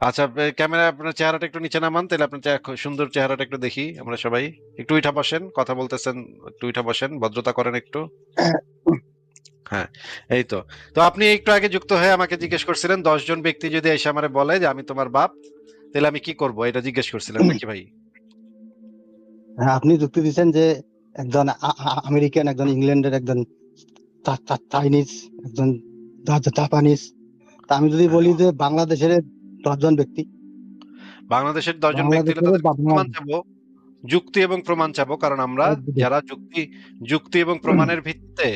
আচ্ছা, ক্যামেরা আপনার চেহারাটা একটু নিচে নামান, তাহলে আপনার সুন্দর চেহারাটা একটু দেখি আমরা সবাই। একটু উঠা বসেন, কথা বলতেছেন, একটু উঠা বসেন, ভদ্রতা করেন একটু। হ্যাঁ, এই তো। তো আপনি একটু আগে যুক্ত হয়ে আমাকে জিজ্ঞেস করছিলেন 10 জন ব্যক্তি যদি এসে আমারে বলে যে আমি তোমার বাপ, তাহলে আমি কি করব, এটা জিজ্ঞেস করছিলেন নাকি ভাই? হ্যাঁ, আপনি যুক্তি দিচ্ছেন যে একজন আমেরিকান, একজন ইংল্যান্ডের, একজন চাইনিজ, একজন জাপানিজ। তা আমি যদি হ্যাঁ, বলি যে বাংলাদেশের 10 জন ব্যক্তি, বাংলাদেশের 10 জন ব্যক্তি হলে বাংলাদেশের তাদের প্রমাণ চাবো, যুক্তি এবং প্রমাণ চাবো, কারণ আমরা যারা যুক্তি যুক্তি এবং প্রমাণের ভিত্তিতে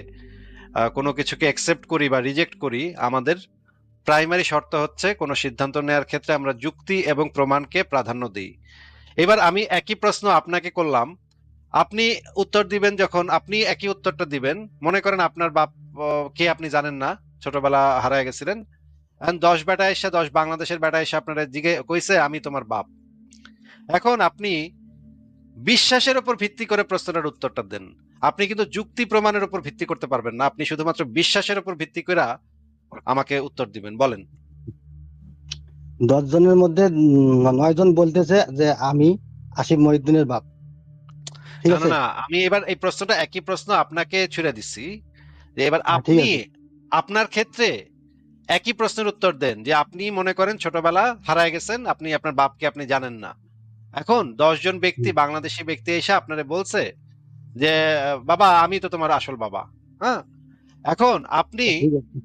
কোনো কিছুকে অ্যাকসেপ্ট করি বা রিজেক্ট করি, আমাদের প্রাইমারি শর্ত হচ্ছে কোনো সিদ্ধান্ত নেওয়ার ক্ষেত্রে আমরা যুক্তি এবং প্রমাণকে প্রাধান্য দিই। এবার আমি একই প্রশ্ন আপনাকে করলাম, আপনি উত্তর দিবেন, যখন আপনি একই উত্তরটা দিবেন, মনে করেন আপনার বাপ কে আপনি জানেন না, ছোটবেলা হারায় গেছিলেন, 10 বেটা এসে, 10 বাংলাদেশের বেটা এসে আপনারা জিগে কইছে আমি তোমার বাপ। এখন আপনি বিশ্বাসের উপর ভিত্তি করে প্রশ্নটার উত্তরটা দেন। আপনি কিন্তু যুক্তি প্রমাণের উপর ভিত্তি করতে পারবেন না, আপনি শুধুমাত্র বিশ্বাসের উপর ভিত্তি করে আমাকে উত্তর দিবেন, বলেন। 10 জনের মধ্যে 9 জন বলতেছে যে আমি আসিফ মহিউদ্দিনের বাপ। ঠিক না না আছে। না, আমি এবার এই প্রশ্নটা, একই প্রশ্ন আপনাকে ছুড়ে দিচ্ছি, যে এবার হ্যাঁ, ঠিক আপনি আছে। আপনার ক্ষেত্রে একই প্রশ্নের উত্তর দেন, যে আপনি মনে করেন ছোটবেলা হারায় গেছেন, আপনি আপনার বাপকে আপনি জানেন না। এখন 10 জন ব্যক্তি, হুম, বাংলাদেশি ব্যক্তি এসে আপনারে বলছে যে বাবা আমি তো তোমার আসল বাবা। হ্যাঁ, এখন আপনি ঠিক আছে।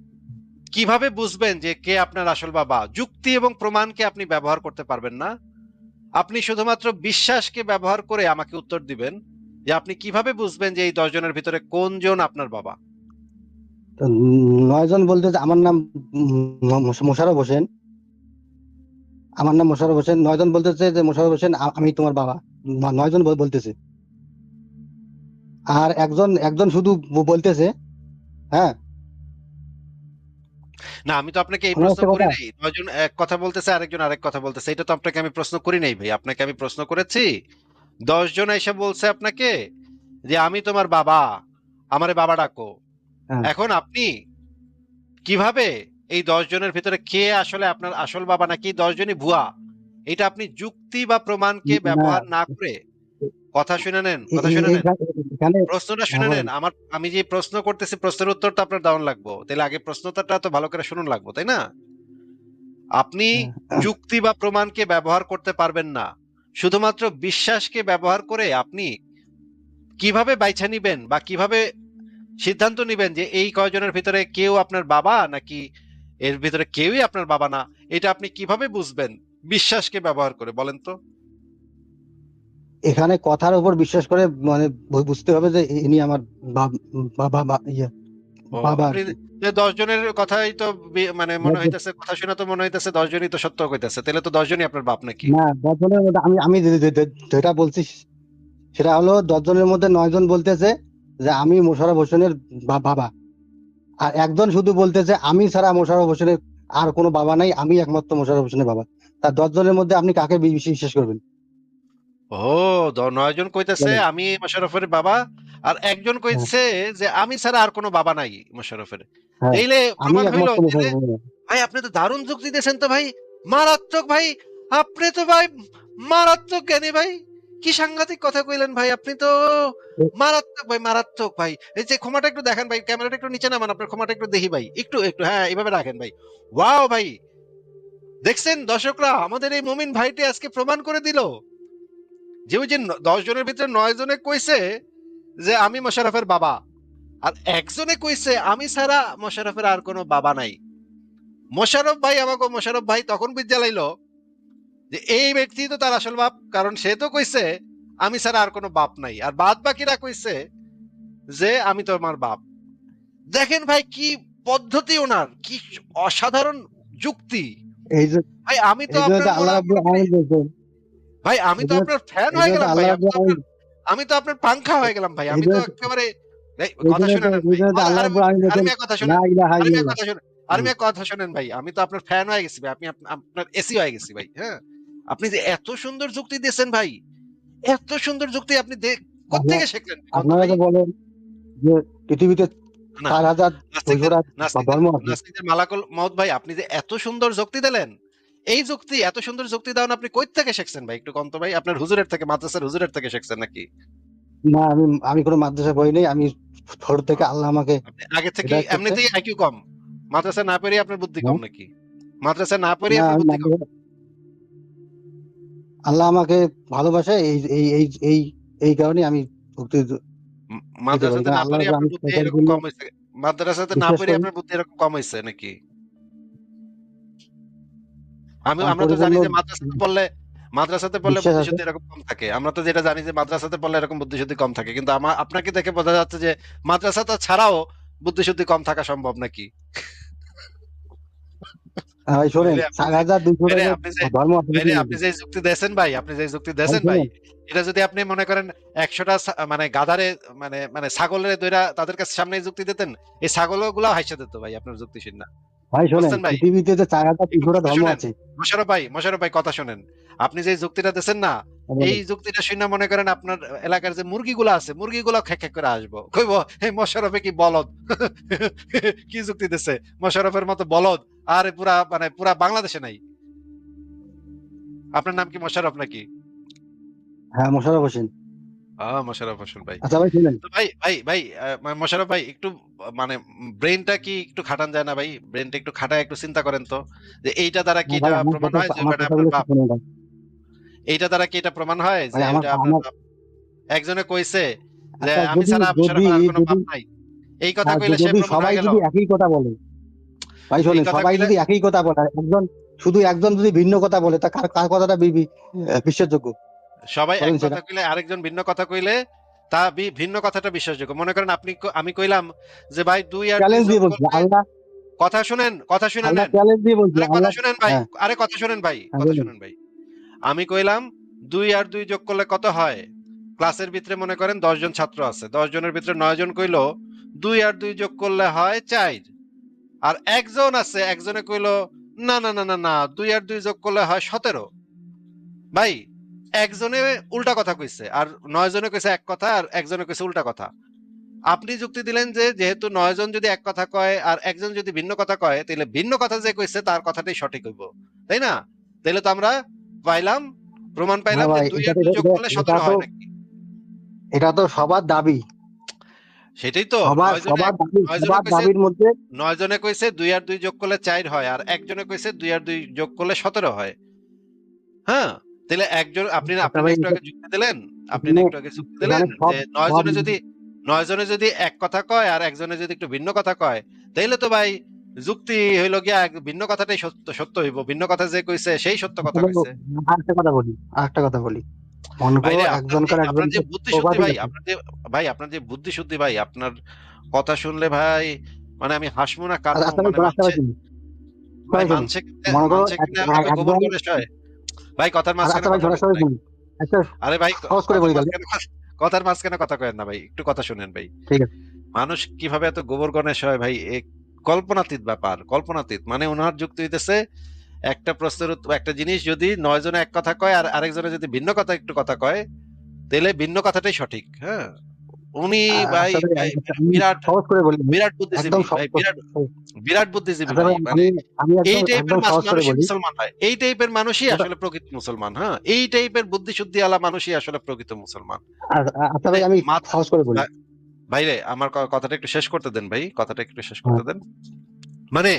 কিভাবে বুঝবেন যে কে আপনার আসল বাবা? যুক্তি এবং প্রমাণকে আপনি ব্যবহার করতে পারবেন না, আপনি শুধুমাত্র বিশ্বাসকে ব্যবহার করে আমাকে উত্তর দিবেন, যে আপনি কিভাবে বুঝবেন যে এই 10 জনের ভিতরে কোনজন আপনার বাবা? তো 9 জন বলতেছে আমার নাম মোশাররফ হোসেন। আমার নাম মোশাররফ হোসেন। 9 জন বলতেছে যে মোশাররফ হোসেন আমি তোমার বাবা। 9 জন বলতেছে। আর একজন একজন শুধু বলতেছে। হ্যাঁ, না, আমি তো আপনাকে এই শোনা প্রশ্ন যাচ্ছে করি কথা? নাই। 9 জন এক কথা বলতেছে, আরেকজন আরেক কথা বলতেছে, এটা তো আপনাকে আমি প্রশ্ন করি নাই ভাই। আপনাকে আমি প্রশ্ন করেছি, 10 জন এসে বলছে আপনাকে যে আমি তোমার বাবা, আমারে বাবা ডাকো। হ্যাঁ। এখন আপনি কিভাবে এই 10 জনের ভিতরে কে আসলে আপনার আসল বাবা নাকি 10 জনই ভুয়া, এটা আপনি যুক্তি বা প্রমাণকে না, ব্যবহার না করে, কথা শুনে নেন, কথা শুনে নেন, এখানে। প্রশ্নটা হ্যাঁ, শুনে নেন। বলেন। আমি যে প্রশ্ন করতেছি, প্রশ্নের উত্তর তো আপনার দারুণ লাগবো, তাহলে আগে প্রশ্নটা তো ভালো করে শুনুন লাগবো, তাই না? আপনি হ্যাঁ, যুক্তি বা প্রমাণকে ব্যবহার করতে পারবেন না, শুধুমাত্র বিশ্বাসকে ব্যবহার করে আপনি কিভাবে বাইছা নিবেন বা কিভাবে সিদ্ধান্ত নিবেন যে এই কয়জনের ভিতরে কেউ আপনার বাবা নাকি এর ভিতরে কেউই আপনার বাবা না, এটা আপনি কিভাবে বুঝবেন? বিশ্বাসকে ব্যবহার করে, বলেন তো। এখানে কথার উপর বিশ্বাস করে, মানে বুঝতে হবে যে ইনি আমার বাবা, ইয়ে, ও, বাবা আর আপনি কি। যে 10 জনের কথাই তো মানে মনে হইতেছে, কথা শুনে তো মনে হইতেছে 10 জনই তো সত্য কইতেছে, তাহলে তো 10 জনই আপনার বাপ নাকি? না, 10 জনের মধ্যে আমি আমি যেটা বলছি সেটা হলো 10 জনের মধ্যে 9 জন বলতেছে যে আমি মোশাররফ হোসেনের বাবা। আর একজন শুধু বলতেছে আমি ছাড়া মোশাররফ হোসেনের আর কোনো বাবা নাই, আমি একমাত্র মোশাররফ হোসেনের বাবা। তার 10 জনের মধ্যে আপনি কাকে বিশ্বাস করবেন? ও, 9 জন কইতেছে বলেন। আমি মোশাররফের বাবা, আর একজন হ্যাঁ, কইছে যে আমি ছাড়া আর কোনো বাবা নাই মোশাররফের। হ্যাঁ, এইলে আমি প্রমাণ হইলো একমাত্র তাইলে। মোশাররফ হোসেনের। ভাই আপনি তো দারুণ যুক্তি দিয়েছেন তো ভাই, মারাত্মক ভাই, আপনি তো ভাই মারাত্মক জ্ঞানী ভাই, কি সাংঘাতিক কথা কইলেন ভাই, আপনি তো মারাত্মক ভাই, মারাত্মক ভাই। এই যে ক্ষমাটা একটু দেখেন ভাই, ক্যামেরাটা একটু নিচে নামান, আপনার ক্ষমাটা একটু দেখি ভাই, একটু একটু, হ্যাঁ এইভাবে রাখেন ভাই। ওয়াও ভাই, দেখছেন দর্শকরা, আমাদের এই মুমিন ভাইটি আজকে প্রমাণ করে দিল যে ওই যে 10 জনের ভিতরে 9 জনে কইছে যে আমি মোশাররফের বাবা, আর একজনে কইছে আমি ছাড়া মোশাররফের আর কোনো বাবা নাই। মোশাররফ ভাই, আমাকে মোশাররফ ভাই তখন বুঝালাইলো যে এই ব্যক্তি তো তার আসল বাপ, কারণ সে তো কইছে আমি ছাড়া আর কোনো বাপ নাই, আর বাদ বাকিরা কইছে যে আমি তো আমার বাপ। দেখেন ভাই কি পদ্ধতি ওনার, কি অসাধারণ যুক্তি। এই যে ভাই আমি তো এই জন্য আপনার তো আল্লাহ রাব্বুল মনে করি, আলামিন বলছেন। ভাই আমি এই তো জন্য আপনার ফ্যান এই হয়ে জন্য তো গেলাম ভাই, আল্লাহ রাব্বুল আলামিন। আমি তো আপনার পাংখা হয়ে গেলাম ভাই, এই আমি তো জন্য একেবারে। এই এই কথা জন্য শুনে তো নেন এই ভাই, জন্য তো আল্লাহ আরে রাব্বুল আলামিন আরে বলছেন মিয়া কথা লা শুনেন, ইলাহা আরে মিয়া ইল্লাল্লাহ। কথা শুনেন, আরে হুম, মিয়া কথা শুনেন ভাই, আমি তো আপনার ফ্যান হয়ে গেছি ভাই, আপনি আপনার এসি হয়ে গেছি ভাই। হ্যাঁ, আপনি যে এত সুন্দর যুক্তি দিয়েছেন ভাই, এত সুন্দর যুক্তি আপনি আপনার কোত্থেকে শিখলেন কন্ত আপনারা ভাই? তো বলেন যে পৃথিবীতে না, 4,000 নাস্তিকদের 600টা নাস্তিকদের ধর্ম আছে। নাস্তিকদের মালাকুল মউত ভাই, আপনি যে এত সুন্দর যুক্তি দিলেন, এই যুক্তি, এত সুন্দর যুক্তি দাও আপনি কই থেকে শিখছেন ভাই? একটু কন তো ভাই। আপনার হুজুরের থেকে, মাদ্রাসার হুজুরের থেকে শিখছেন নাকি? না, আমি কোনো মাদ্রাসা পড়ি নাই। আমি ছোট থেকে আল্লাহ আমাকে আপনি আগে থেকেই হেদায়েত করছে। এমনিতেই আইকিউ কম। মাদ্রাসা না পড়ে আপনার বুদ্ধি কম হ্যাঁ, নাকি? মাদ্রাসা না পড়ে না আপনার আমি বুদ্ধি কম। মাদ্রাসা, আল্লাহ আমাকে ভালোবাসে, এই এই এই এই এই কারণে আমি ভক্তি দিতে পারি, মাদ্রাসাতে কারণ না পড়ে আল্লাহর উপর আমি আপনার বুদ্ধি টোটাল এরকম পূর্ণ কম হইছে। মাদ্রাসাতে না বিশ্বাস পড়ে করি। আপনার বুদ্ধি এরকম কম হইছে নাকি? আমার আমরা তো পরিপূর্ণ জানি যে মাদ্রাসাতে পড়লে বিশ্বাস আছে। বুদ্ধিশুদ্ধি এরকম কম থাকে। আমরা তো যেটা জানি যে মাদ্রাসাতে পড়লে এরকম বুদ্ধিশুদ্ধি কম থাকে। কিন্তু আপনাকে দেখে বোঝা যাচ্ছে যে মাদ্রাসাটা ছাড়াও বুদ্ধিশুদ্ধি কম থাকা সম্ভব নাকি? ভাই শোনেন, ভাইরে আপনি যে 4200 ভাইরে টাকা আপনি যে ধর্ম আছে ভাইরে পৃথিবীর আপনি মধ্যে। যে যুক্তি দেছেন ভাই, আপনি যে যুক্তি ভাই দেছেন ভাই, শোনেন, এটা যদি আপনি মনে করেন ১০০ টা মানে গাধারে মানে মানে ছাগলের দইরা তাদের কাছে সামনে যুক্তি দিতেন, এই ছাগলগুলাও হাইসা দিত ভাই আপনার যুক্তি শুইনা। ভাই শোনেন, বুঝছেন ভাই? পৃথিবীতে যে একটু 4300 টা কথা ধর্ম শুনেন। আছে। মোশাররফ ভাই কথা শুনেন। আপনি যে যুক্তিটা দিচ্ছেন না, এই বলেন, যুক্তিটা শুইনা মনে করেন আপনার এলাকার যে মুরগিগুলা আছে, মুরগিগুলা খেক খেক করে আসবো। কইব, "এই মোশাররফে কি বলদ?" কি যুক্তি দিছে? মোশাররফের মতো বলদ আর পুরা বাংলাদেশে নাই। আপনার নাম কি মোশাররফ নাকি? হ্যাঁ মোশাররফ হোসেন। মোশাররফ হোসেন ভাই। আচ্ছা ভাই শুনেন, তো ভাই মোশাররফ ভাই একটু মানে ব্রেইনটা কি একটু খাটান যায় না ভাই? ব্রেইনটা একটু খাটায় একটু চিন্তা করেন তো। যে এইটা দ্বারা কি না এটা ভাই আমার প্রমাণ কথা, হয় যে আমার মানে আপনার কথাগুলো একটু বাপ? শুনুন ভাই। এইটা দ্বারা কি এটা প্রমাণ হয় যে ভাই আমার ওইটা আপনার আমার বাপ? একজনে কইছে যে আচ্ছা, আমি যদি ছাড়া যদি মোশাররফের আর কোনো যদি বাপ নাই। এই কথা কইলে সে যদি প্রমাণ সবাই হয়ে গেল। যদি একই কথা বলে, ভাই এই শোনেন, কথা সবাই কইলে যদি একই কথা বলে, আর শুধু একজন যদি ভিন্ন কথা বলে, তা কার কার কথাটা বিশ্বাসযোগ্য? সবাই এক বলেন সেটা। কথা কইলে আরেকজন ভিন্ন কথা কইলে তা ভিন্ন কথাটা বিশ্বাসযোগ্য। মনে করেন আমি কইলাম যে ভাই ২ আর ২ চ্যালেঞ্জ যোগ দিয়ে বলছি, করলে আল্লাহ কথা শুনে আল্লাহ নেন। চ্যালেঞ্জ দিয়ে বলছি, আরে কথা আল্লাহ। শুনেন ভাই। হ্যাঁ, আরে কথা শুনেন ভাই। হ্যাঁ কথা বলুন। শুনেন ভাই। আমি কইলাম ২ আর ২ যোগ করলে কত হয়? ক্লাসের ভিতরে মনে করেন ১০ জন ছাত্র আছে। ১০ জনের ভিতরে ৯ জন কইলো ২ আর ২ যোগ করলে হয় ৪। আর একজন আছে, একজনে কইলো না ২ আর ২ যোগ করলে হয় ১৭। ভাই একজনে উল্টা কথা কইছে আর ৯ জনে কইছে এক কথা আর একজনে কইছে উল্টা কথা। আপনি যুক্তি দিলেন যে যেহেতু ৯ জন যদি এক কথা কয় আর একজন যদি ভিন্ন কথা কয় তাহলে ভিন্ন কথা যে কইছে তার কথাটাই সঠিক হইব। তাই না? তাইলে তো আমরা পাইলাম প্রমাণ হ্যাঁ পাইলাম যে ভাই, ২ এটা আর তো ২ যোগ করলে এটা ১৭ তো হয় নাকি? এটা তো সবার দাবি। সেটাই তো সবার ৯ জনে সবার দাবি, ৯ জনে সবার কইছে দাবির মধ্যে। ৯ জনে কইছে ২ আর ২ যোগ করলে ৪ হয় আর একজনে কইছে ২ আর ২ যোগ করলে ১৭ হয়। হ্যাঁ? তাইলে একজন আপনি আচ্ছা আপনি না ভাই, একটু আগে যুক্তি দিলেন? আপনি না এখানে একটু আগে যুক্তি দিলেন এখানে সব যে ৯ সব জনে যদি ৯ জনে যদি এক কথা কয় আর একজনে যদি একটু ভিন্ন কথা কয়, তাইলে তো ভাই যুক্তি হইল গিয়া ভিন্ন কথাটাই সত্য হইব। ভিন্ন কথা যে কইছে সেই সত্য কথা আসলে কইছে। আরেকটা কথা বলি, মনে করো ভাইরে একজনকার আপনার যে একজনকে বুদ্ধিশুদ্ধি প্রবাবিল ভাই, আছে। আপনার যে বুদ্ধিশুদ্ধি ভাই, আপনার কথা শুনলে ভাই মানে আমি হাসবো না আচ্ছা কাঁদবো আচ্ছা ভাই মানে শোনো, আচ্ছা মানছে ভাই শুনুন, ভাই সবাই শুনুন। মনে করো মানছে কেমনে এত গোবর একজন, গণেশ হয়? ভাই কথার মাঝখানে আচ্ছা ভাই কথা শোনো, কইেন সবাই না। শুনুন। একটা আরে ভাই সহজ করে কথার বলি তাহলে। মাঝখানে কথার মাঝখানে কথা কয়েন না ভাই। একটু কথা শুনেন ভাই। ঠিক আছে। মানুষ কিভাবে এত গোবর গণেশ হয় ভাই কল্পনাতীত ব্যাপার। কল্পনাতীত। মানে উনার যুক্তি হইতেছে একটা প্রশ্নের একটা জিনিস যদি ৯ জনে এক কথা কয় আর আরেকজনে যদি ভিন্ন কথা একটু কথা কয়, তাহলে ভিন্ন কথাটাই সঠিক। হ্যাঁ? উনি ভাই আচ্ছা ভাই, ভাই আচ্ছা, আমি বিরাট সহজ করে বলি, বিরাট একদম বুদ্ধিজীবী ভাই সহজ করে। বিরাট বুদ্ধিজীবী আচ্ছা ভাই। ভাই, মানে আমি এই একদম টাইপের একদম সহজ করে মানুষই বলি। মুসলমান হয়। এই টাইপের মানুষই ওটা আসলে প্রকৃত মুসলমান। হ্যাঁ? এই টাইপের বুদ্ধিশুদ্ধিওয়ালা মানুষই আসলে প্রকৃত মুসলমান। আচ্ছা মানে ভাই, আমি মাথা সহজ করে বলি। ভাইরে আমার কথাটা একটু শেষ করতে দেন ভাই। কথাটা একটু শেষ হ্যাঁ, করতে দেন। মানে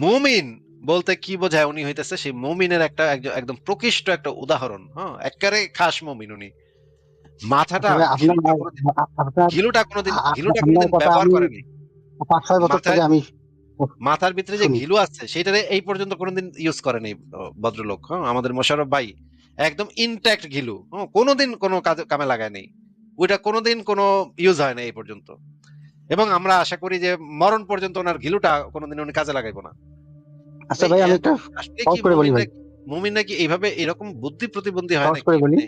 মুমিন বলতে কি বোঝায় উনি হইতেছে সেই মুমিনের একটা একদম প্রকৃষ্ট একটা উদাহরণ। হ্যাঁ? এক্কারে খাস মুমিন উনি। মাথাটা আচ্ছা ভাই, আপনার ঘিলুটা কোনোদিন আপনার কথা ব্যবহার আমি করেনি। ৫-৬ বছর মাথায় থেকে আমি মাথার ভিতরে যে শুনি। ঘিলু আছে সেটারে এই পর্যন্ত কোনোদিন ইউজ করেনি ভদ্রলোক। হ্যাঁ? আমাদের মোশাররফ ভাই একদম ইনট্যাক্ট ঘিলু। কোনোদিন কোনো কামে লাগায় নাই। ওইটা কোনোদিন কোনো ইউজ হয় না এই পর্যন্ত। এবং আমরা আশা করি যে মরণ পর্যন্ত ওনার ঘিলুটা কোনোদিন উনি কাজে লাগাইব না। আচ্ছা ভাই ভাই, আমি একটা আসলে কি সহজ করে বলি ভাই। মুমিন নাকি এইভাবে এরকম বুদ্ধি প্রতিবন্ধী হয় সহজ নাকি? করে বলি। মানে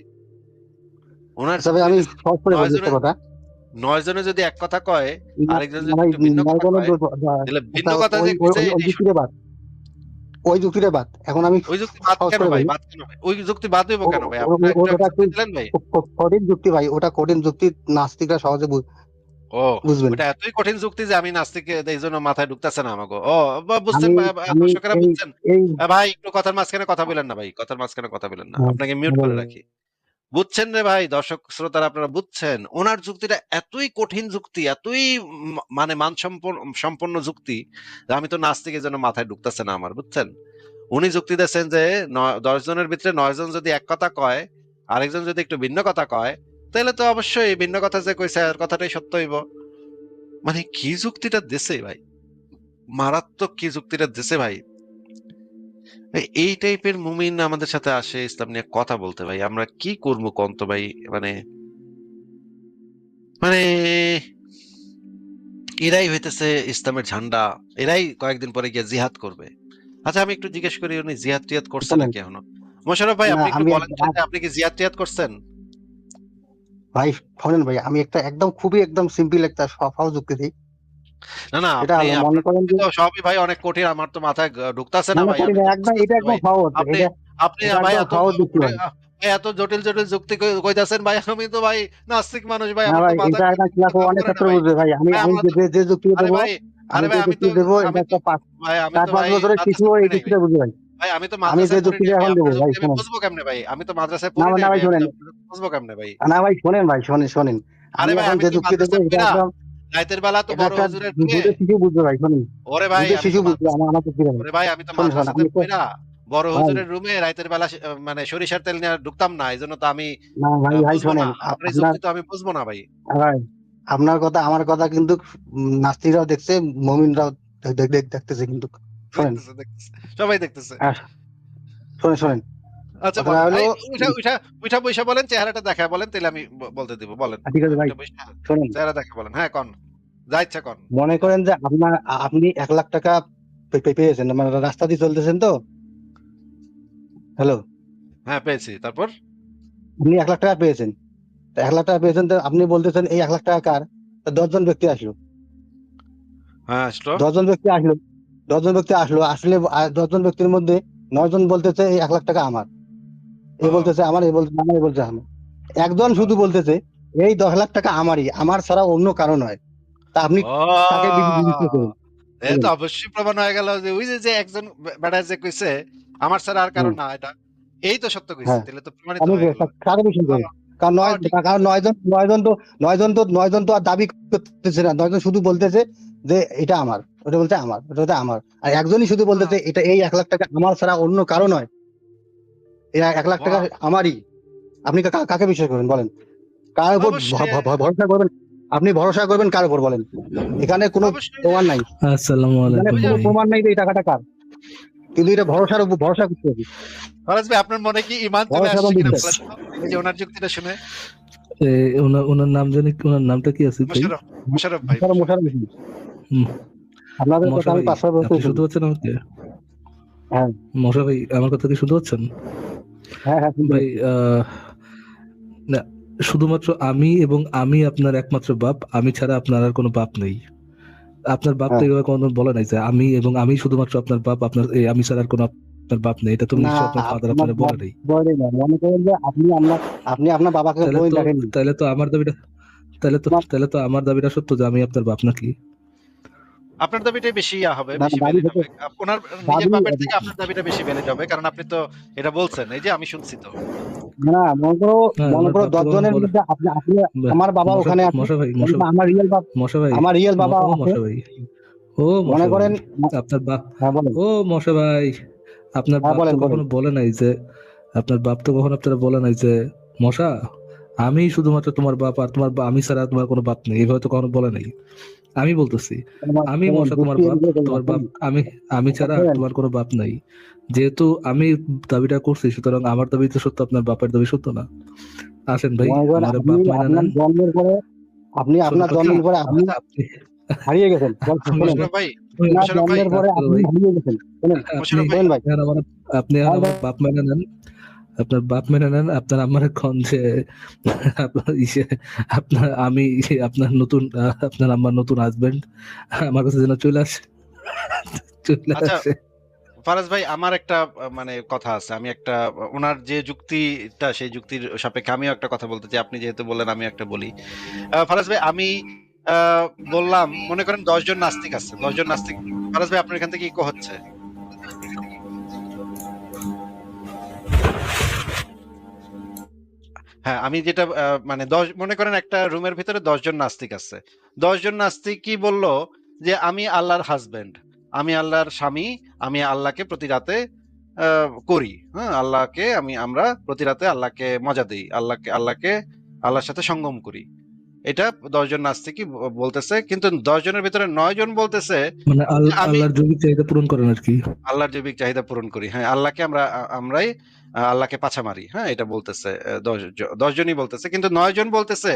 উনার আচ্ছা ভাই, যুক্তি আমি হইতেছে সহজ করে ৯ বলি জনে একটা কথা। ৯ জনে যদি এক কথা কয়, আরেকজন যদি ভাই একটু ভিন্ন কথা নয়জনের কয়, তাহলে ভিন্ন আচ্ছা, কথা ওই যে ওই কইছে ওই ওই এটাই যুক্তিটা সঠিক। বাদ, ওই যুক্তিটা বাদ। এখন আমি ওই যুক্তি বাদ সহজ কেন করে ভাই? বলি। বাদ কেন ভাই? ওই যুক্তি বাদ হইব কেন ভাই? ও- আপনি ও- একটু আগে ওটা একটু যুক্তি দিলেন ভাই। কঠিন যুক্তি ভাই, ওটা কঠিন যুক্তি, নাস্তিকরা সহজে ও বুঝবেন। ওটা এতই কঠিন যুক্তি যে আমি নাস্তিক এই জন্য মাথায় ঢুকতেছে না আমাকে। ও বুঝছেন আমি আমি দর্শকেরা এই বুঝছেন? এই ভাই একটু কথার মাঝখানে কথা বলেন না ভাই। কথার মাঝখানে কথা বলেন না। হ্যাঁ, আপনাকে মিউট করে বলেন। রাখি। বুঝছেন রে ভাই, দর্শক শ্রোতারা আপনারা বুঝছেন? উনার যুক্তিটা এতই কঠিন যুক্তি, এতই মানে সম্পন্ন যুক্তি যে আমি তো নাস্তিক এজন্য মাথায় ঢুকতেছে না আমার, বুঝছেন? উনি যুক্তি দিচ্ছেন যে ১০ জনের ভিতরে ৯ জন যদি এক কথা কয়, আরেকজন যদি একটু ভিন্ন কথা কয়, তাইলে তো অবশ্যই ভিন্ন কথা যে কইছে আর কথাটাই সত্য হইব। মানে কি যুক্তিটা দিছে ভাই? মারাত্মক কি যুক্তিটা দিছে ভাই! এই টাইপের মুমিন আমাদের সাথে আসে ইসলাম নিয়ে কথা বলতে ভাই। আমরা কি করব কোন তো ভাই? মানে মানে এরাই হইতেছে ইসলামের ঝান্ডা। এরাই কয়েকদিন পরে গিয়ে জিহাদ করবে। আচ্ছা আমি একটু জিজ্ঞেস করি উনি জিহাদ-টিহাদ করছে শোনেন, নাকি এখনো? মোশাররফ ভাই না আপনি একটু আমি বলেন তো যে আপনি কি জিহাদ-টিহাদ করছেন? ভাই শোনেন ভাই, আমি একটা একদম খুবই একদম সিম্পল একটা সহজ যুক্তি দিই। না, না সেটা আপনি হলো মনে আপনার করেন যুক্তি যে তো সবই ভাই অনেক কঠিন। আমার তো মাথায় ঢুকতাছে না না না ভাই। করি আমি না, তো একদম বুঝতেছি এটা না একদম ভাই। সহজ, আপনি এটা আপনি এটা ভাই একদম এত সহজ যুক্তি ভাই। ভাই এত জটিল, জটিল যুক্তি কইতাছেন ভাই। আমি তো ভাই নাস্তিক মানুষ ভাই। না আমার তো ভাই, মাথা এটা একটা ক্লাস কাম অনেক করে না ছাত্র ভাই। বুঝবে ভাই। আমি ভাই আমি আমরা যে তো যে যে যুক্তি আরে দেবো, ভাই আমি আরে যে ভাই যুক্তি দেবো এটা একটা ভাই আমি চার তো পাঁচ ভাই বছরের শিশু মাদ্রাসা এই পড়ি নাই ভাই। যুক্তিটা বুঝবে ভাই। ভাই আমি তো আমি যে মাদ্রাসায় পড়ি নাই যুক্তিটা ভাই। এখন দেবো আপনার ভাই যুক্তি আমি শোনেন। বুঝবো কেমনে ভাই? আমি তো মাদ্রাসায় না পড়ি না নাই ভাই ভাই। আমি শোনেন, বুঝবো কেমনে ভাই? না ভাই শোনেন ভাই, শোনেন শোনেন। আরে আমি ভাই এখন আমি যে কি যুক্তি দেবো মাদ্রাসায় এটা পইড়া একদম, রাইতের বেলা তো এটা বড় একটা হুজুরের রুমে দুধের শিশু বুঝবে ভাই শোনেন। ওরে ভাই দুধের আমি শিশু তো বুঝবে মাদ্রাসা আমার যুক্তি দেবো। ওরে ভাই আমি তো শোনেন শোনেন, মাদ্রাসাতে আমি তো পইড়া বড় ভাই, হুজুরের রুমে রাইতের বেলা মানে সরিষার তেল নিয়ে ঢুকতাম না। এজন্য তো আমি না ভাই ভাই বুঝবো না। শোনেন, আপনার এই আপনার যুক্তি তো আমি বুঝবো না ভাই। ভাই, আপনার কথা আমার কথা কিন্তু নাস্তিকরাও দেখছে, মুমিনরাও দেখতেছে কিন্তু। শোনেন, দেখতেছে, দেখতেছে। সবাই দেখতেছে। আহ, শোনেন শোনেন, আচ্ছা কথাটা বলেন। হলো এই উঠা, উঠা, উঠা বইসা বলেন, চেহারাটা দেখায় বলেন তাইলে আমি বলতে দিব। বলেন। ঠিক আছে ভাই উঠা বইসা শোনেন, চেহারা দেখায় বলেন। হ্যাঁ, কন। যা ইচ্ছা কন। মনে কন। করেন যে আপনি 1 লাখ টাকা পেয়েছেন, মানে রাস্তা দিয়ে চলতেছেন তো, হ্যালো, হ্যাঁ, পেয়েছি। তারপর? আপনি 1 লাখ টাকা পেয়েছেন। তো 1 লাখ টাকা পেয়েছেন, তো আপনি বলতেছেন এই 1 লাখ টাকা কার? তো 10 জন ব্যক্তি আসলো, হ্যাঁ, আসলো। 10 জন ব্যক্তি আসলো, 10 জন ব্যক্তি আসলো, আসলে 10 জন ব্যক্তির মধ্যে 9 জন বলতেছে এই 1 লাখ টাকা আমার, এ ও, বলতেছে আমার, এ বলতেছে আমার, এ বলতেছে আমার। একজন ও, শুধু বলতেছে এই 10 লাখ টাকা আমারই, আমার ছাড়া অন্য কারো নয়। তা আপনি ও! কাকে বিবেচনা করবেন এ তো বলেন? অবশ্যই প্রমাণ হয়ে গেল যে ওই যে একজন বেটা যে কইছে আমার ছাড়া আর কারো হুম, না এটা। এই তো সত্য কইছে। হ্যাঁ, তাহলে তো প্রমাণিত আপনি হয়ে গেল। কাকে বিশ্বাস ও, করেন? কারণ ও নয়, ঠিক কারণ আছে। 9 জন, 9 জন তো আর দাবি করতেছে না। 9 জন শুধু বলতেছে যে এটা আমার, ওটা বলতে আমার, ওটা বলতে আমার। আর একজনই শুধু বলতেছে এটা এই 1 লাখ টাকা আমার ছাড়া অন্য কারো নয়, এই 1 লাখ টাকা ওয়াও! আমারই। আপনি কাকে বিশ্বাস করবেন বলেন? কার উপর অবশ্যই, ভরসা করবেন? আপনি ভরসা করবেন কার উপর বলেন? এখানে কোনো অবশ্যই। প্রমাণ নাই, আসসালামু এখানে আলাইকুম কোনো ভাই। প্রমাণ নাই যে এই টাকাটা কার, কিন্তু এটা ভরসার উপর ভরসা করতে হবে, ফরাজ ভাই আপনার মনে কি ঈমান চলে ভরসা এবং আসছে কিনা বিশ্বাস। বলেন তো? এই যে উনার যুক্তিটা শুনে? এ, ওনার নাম জানি, ওনার নামটা কি আছে ভাই? মোশাররফ, মোশাররফ ভাই, মোশাররফ মোশাররফ মোশাররফ ভাই। হোসেন। হুম, আপনাদের কথা মশা আমি ভাই 5 বছর আপনি শুনি। শুনতে পাচ্ছেন আমাকে? হ্যাঁ মশা ভাই আমার কথা কি শুনতে পাচ্ছেন? হ্যাঁ হ্যাঁ, শুনতে ভাই পাচ্ছি। না, শুধুমাত্র আমি এবং আমি আপনার একমাত্র বাপ, আমি ছাড়া আপনার আর কোনো বাপ নেই। আপনার বাপ তো হ্যাঁ, এভাবে কোনো বলে নাই যে আমি এবং আমি শুধুমাত্র আপনার বাপ, আপনার আমি ছাড়া আর কোনো আপনার বাপ নেই। এটা তো না নিশ্চয়ই আপনার ফাদার আপনার আপনার বলে নাই। বলে না, মনে করেন যে আপনি আপনার বাবাকে তাহলে বই তো দেখেননি। তাহলে তো আমার দাবিটা আপনার তাহলে তো আমার দাবিটা সত্য যে আমি আপনার বাপ নাকি? আপনার দাবিটাই বেশি হবে, না, বেশি দাবি ভ্যালিড থেকে হবে। উনার নিজের দাবি, বাপের থেকে আপনার দাবিটা বেশি ভ্যালিড হবে। কারণ আপনি তো এটা বলছেন। এই যে আমি শুনছি তো। না না, মনে আমার করো বাপ তো 10 কখনো জনের বলে। মধ্যে আপনি আপনি বাহ, আমার বাবা মশা ওখানে আছে, মশা ভাই, কিন্তু মশা ভাই, আমার রিয়েল বাবা ও আছে। মশা ভাই, ও মনে মশা ভাই, করেন, আপনার বাপ, হ্যাঁ বলেন, ও মশা ভাই, আপনার হ্যাঁ বাপ তো বলেন বলেন। কখনো বলে নাই যে, আপনার বাপ তো কখনো আপনারা বলে নাই যে মশা আমি শুধুমাত্র তোমার বাপ, আর তোমার আমি ছাড়া তোমার কোনো বাপ নেই, এভাবে তো কখনো বলে নাই। আমি বলতেছি আমি মশা তোমার যুক্তি বাপ, এদিকে বললাম, তোমার বাপ আমি, আমি ছাড়া আর শোনেন, তোমার কোনো বাপ নাই। যেহেতু আমি দাবিটা করছি, সুতরাং আমার দাবি তো সত্য, আপনার বাপের দাবি সত্য না। আসেন ভাই, মনে করেন আমার আপনি বাপ মাইনা আপনার নেন। জন্মের পরে, আপনি শোনো আপনার কথা, জন্মের পরে আপনি আপনি হারিয়ে গেছেন। আমি শোনেন, আবার মোশাররফ ভাই, আপনার মোশাররফ ভাই, জন্মের পরে রাখতে আপনি ভাই, হারিয়ে গেছেন। শোনেন আপনি মোশাররফ ভাই। শোনেন ভাই, এখন আমার, আপনি এখন হ্যাঁ আমার বাপ মেনে নেন, আপনার বাপ মেনে নেন, আপনার আমার এখন যে আপনার আপনার আমি আপনার নতুন আপনার আমার নতুন হাজবেন্ড আমার কাছে যেন চলে আসে, চলে আচ্ছা আসে। ফারাজ ভাই আমার একটা মানে কথা আছে। আমি একটা উনার যে যুক্তিটা সেই যুক্তির সাপেক্ষে আমিও একটা কথা বলতে চাই। আপনি যেহেতু বললেন আমিও একটা বলি। ফারাজ ভাই আমি আহ, বললাম মনে করেন 10 জন নাস্তিক আছে, 10 জন নাস্তিক। ফারাজ ভাই আপনার এখান থেকে ইকো হচ্ছে। হ্যাঁ, আমি যেটা মানে 10 মনে করেন একটা রুমের ভিতরে 10 জন নাস্তিক আছে। 10 জন নাস্তিক কি বলল যে আমি আল্লাহর হাজবেন্ড, আমি আল্লাহর স্বামী, আমি আল্লাহকে প্রতি রাতে করি, হ্যাঁ, আল্লাহকে আমরা প্রতি রাতে আল্লাহকে মজা দেই, আল্লাহকে আল্লাহর সাথে সঙ্গম করি। এটা 10 জন নাস্তিকই বলতেছে, কিন্তু 10 জনের ভিতরে 9 জন বলতেছে মানে যে আমি আল্লাহর জৈবিক চাহিদা পূরণ করেন আর কি। আল্লাহর জৈবিক চাহিদা পূরণ করি। হ্যাঁ, আল্লাহকে আমরাই আল্লাহকে পাছা মারি। হ্যাঁ, এটা বলতেছে 10 জনই বলতেছে। কিন্তু 9 জন বলতেছে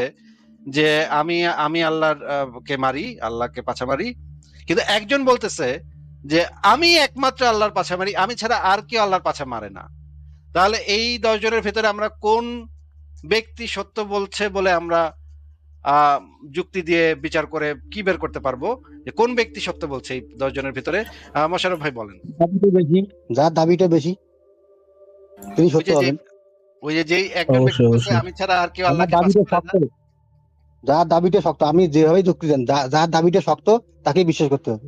যে আমি আমি আল্লাহর কে মারি, আল্লাহকে পাছা মারি। কিন্তু একজন বলতেছে যে আমি একমাত্র আল্লাহর পাছা মারি, আমি ছাড়া আর কেউ আল্লাহর পাছা মারে না। তাহলে এই 10 জনের ভেতরে আমরা কোন ব্যক্তি সত্য বলছে বলে আমরা আহ যুক্তি দিয়ে বিচার করে কি বের করতে পারবো যে কোন ব্যক্তি সত্য বলছে এই 10 জনের ভিতরে? মোশাররফ ভাই বলেন। দাবিটা বেশি, যার দাবিটা বেশি তিনি ওই সত্য যে হবেন। ওই যে যেই একজন ব্যক্তি অবশ্যই বলছে অবশ্যই। আমি ছাড়া আর কেউ আমার আল্লাহকে দাবিটা পাচ্ছে না। শক্ত, যার দাবিটা শক্ত, আমি যেভাবে যুক্তি দেন, যার দাবিটা শক্ত তাকেই বিশ্বাস করতে হবে।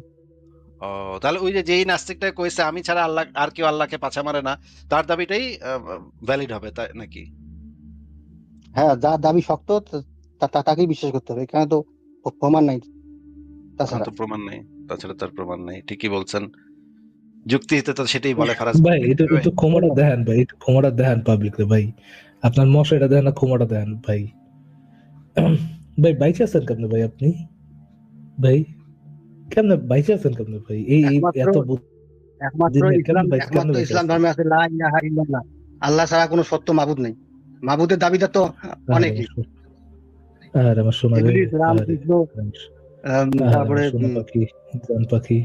ও, তাহলে ওই যে যেই নাস্তিকটা কইছে আমি ছাড়া আল্লাহ আর কেউ আল্লাহকে পাছা মারে না, তার দাবিটাই ভ্যালিড হবে, তাই নাকি? হ্যাঁ, যার দাবি শক্ত তাকেই বিশ্বাস করতে হবে, এখানে তো প্রমাণ নাই আমার তাছাড়া। তো প্রমাণ নেই, তাছাড়া তার প্রমাণ নেই, ঠিকই বলছেন। যুক্তিতে তো সেটাই বলে ফারাজ ভাই ভাই। একটু ক্ষমাটা দেন ভাই, একটু ক্ষমাটা দেন পাবলিক রে ভাই। আপনার মশাইটা দেন না, ক্ষমাটা দেন ভাই। ভাই বাইচে আছেন কেমনে ভাই আপনি? ভাই কেমনে বাইচে আছেন কেমনে ভাই? এই একমাত্র এত একমাত্র বুদ্ধি নিয়ে ইসলাম, কেমনে একমাত্র বাইচে ইসলাম আছেন? ধর্মে আছে লা ইলাহা ইল্লাল্লাহ, আল্লাহ ছাড়া কোনো সত্য মাবুদ নেই। মাবুদের দাবিদার তো আরে অনেকই, আমার সোনা রে, ইবলিস, রাম, আরে কৃষ্ণ, আমার তারপরে সোনা পাখি, জান পাখি,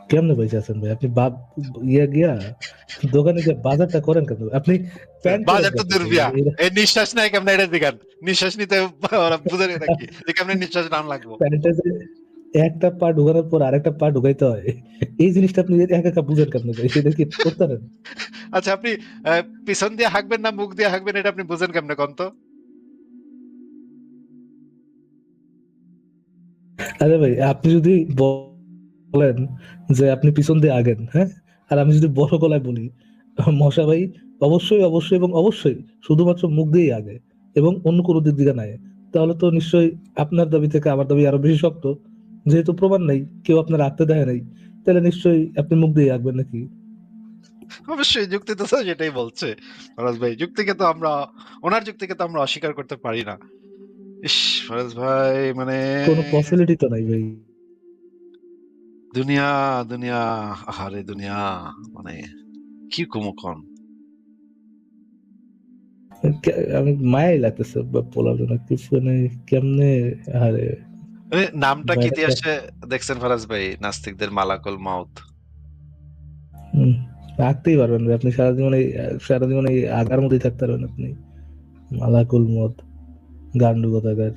কেমনে বাইচে আছেন ভাই? আপনি বাপ ইয়া গিয়া দোকানে গিয়ে বাজারটা করেন কেন আপনি? প্যান্ট পরেন বাজার তো কেন ভাই? দুর্বিয়া, এই নিঃশ্বাস নাই কেমন এটা দিগান, নিঃশ্বাস নিতে ওরা বুঝে নাকি যে কেমনে নিঃশ্বাস নাম লাগবো। প্যান্টের একটা পা ঢুকানোর পর আরেকটা পা ঢুকাইতে হয়, এই জিনিসটা আপনি একা একা বুঝেন কেমনে ভাই? সেটা কি করতে পারেন? আচ্ছা, আপনি পিছন দিয়ে হাঁকবেন না মুখ দিয়ে হাঁকবেন এটা আপনি বুঝেন কেমনে কোন তো? আরে ভাই আপনি যদি বলেন যে আপনি পিছন দিয়ে আগেন, হ্যাঁ, আর আমি যদি বড় গলায় বলি মশা ভাই অবশ্যই অবশ্যই এবং অবশ্যই শুধুমাত্র মুখ দিয়েই আগে এবং অন্য কোনো দিক দিকে নাই, তাহলে তো নিশ্চয়ই আপনার দাবি থেকে আমার দাবি আরো বেশি শক্ত। যেহেতু প্রমাণ নাই, কেউ আপনার আঁকতে দেয় নাই, তাহলে নিশ্চয়ই আপনি মুখ দিয়ে আঁকবেন নাকি? অবশ্যই যুক্তি তো সেটাই বলছে ফরাজ ভাই, যুক্তিকে তো আমরা, ওনার যুক্তিকে তো আমরা অস্বীকার করতে পারি না। ইস, ফরাজ ভাই মানে কোনো পসিবিলিটি তো নাই ভাই। দুনিয়া, দুনিয়া, আহারে দুনিয়া, মানে কি কমুখন। আমি মায়াই লাগতেছে বলার জন্য কিছু নেই কেমনে। আরে নামটা কি দিয়ে বাইরে আসে দেখছেন ফরাজ ভাই? নাস্তিকদের মালাকুল মাউত। আঁকতেই পারবেন না আপনি সারা জীবন এই আঁকার মধ্যেই থাকতে পারবেন আপনি। মালাকুল মত, গান্ডু কথাকার।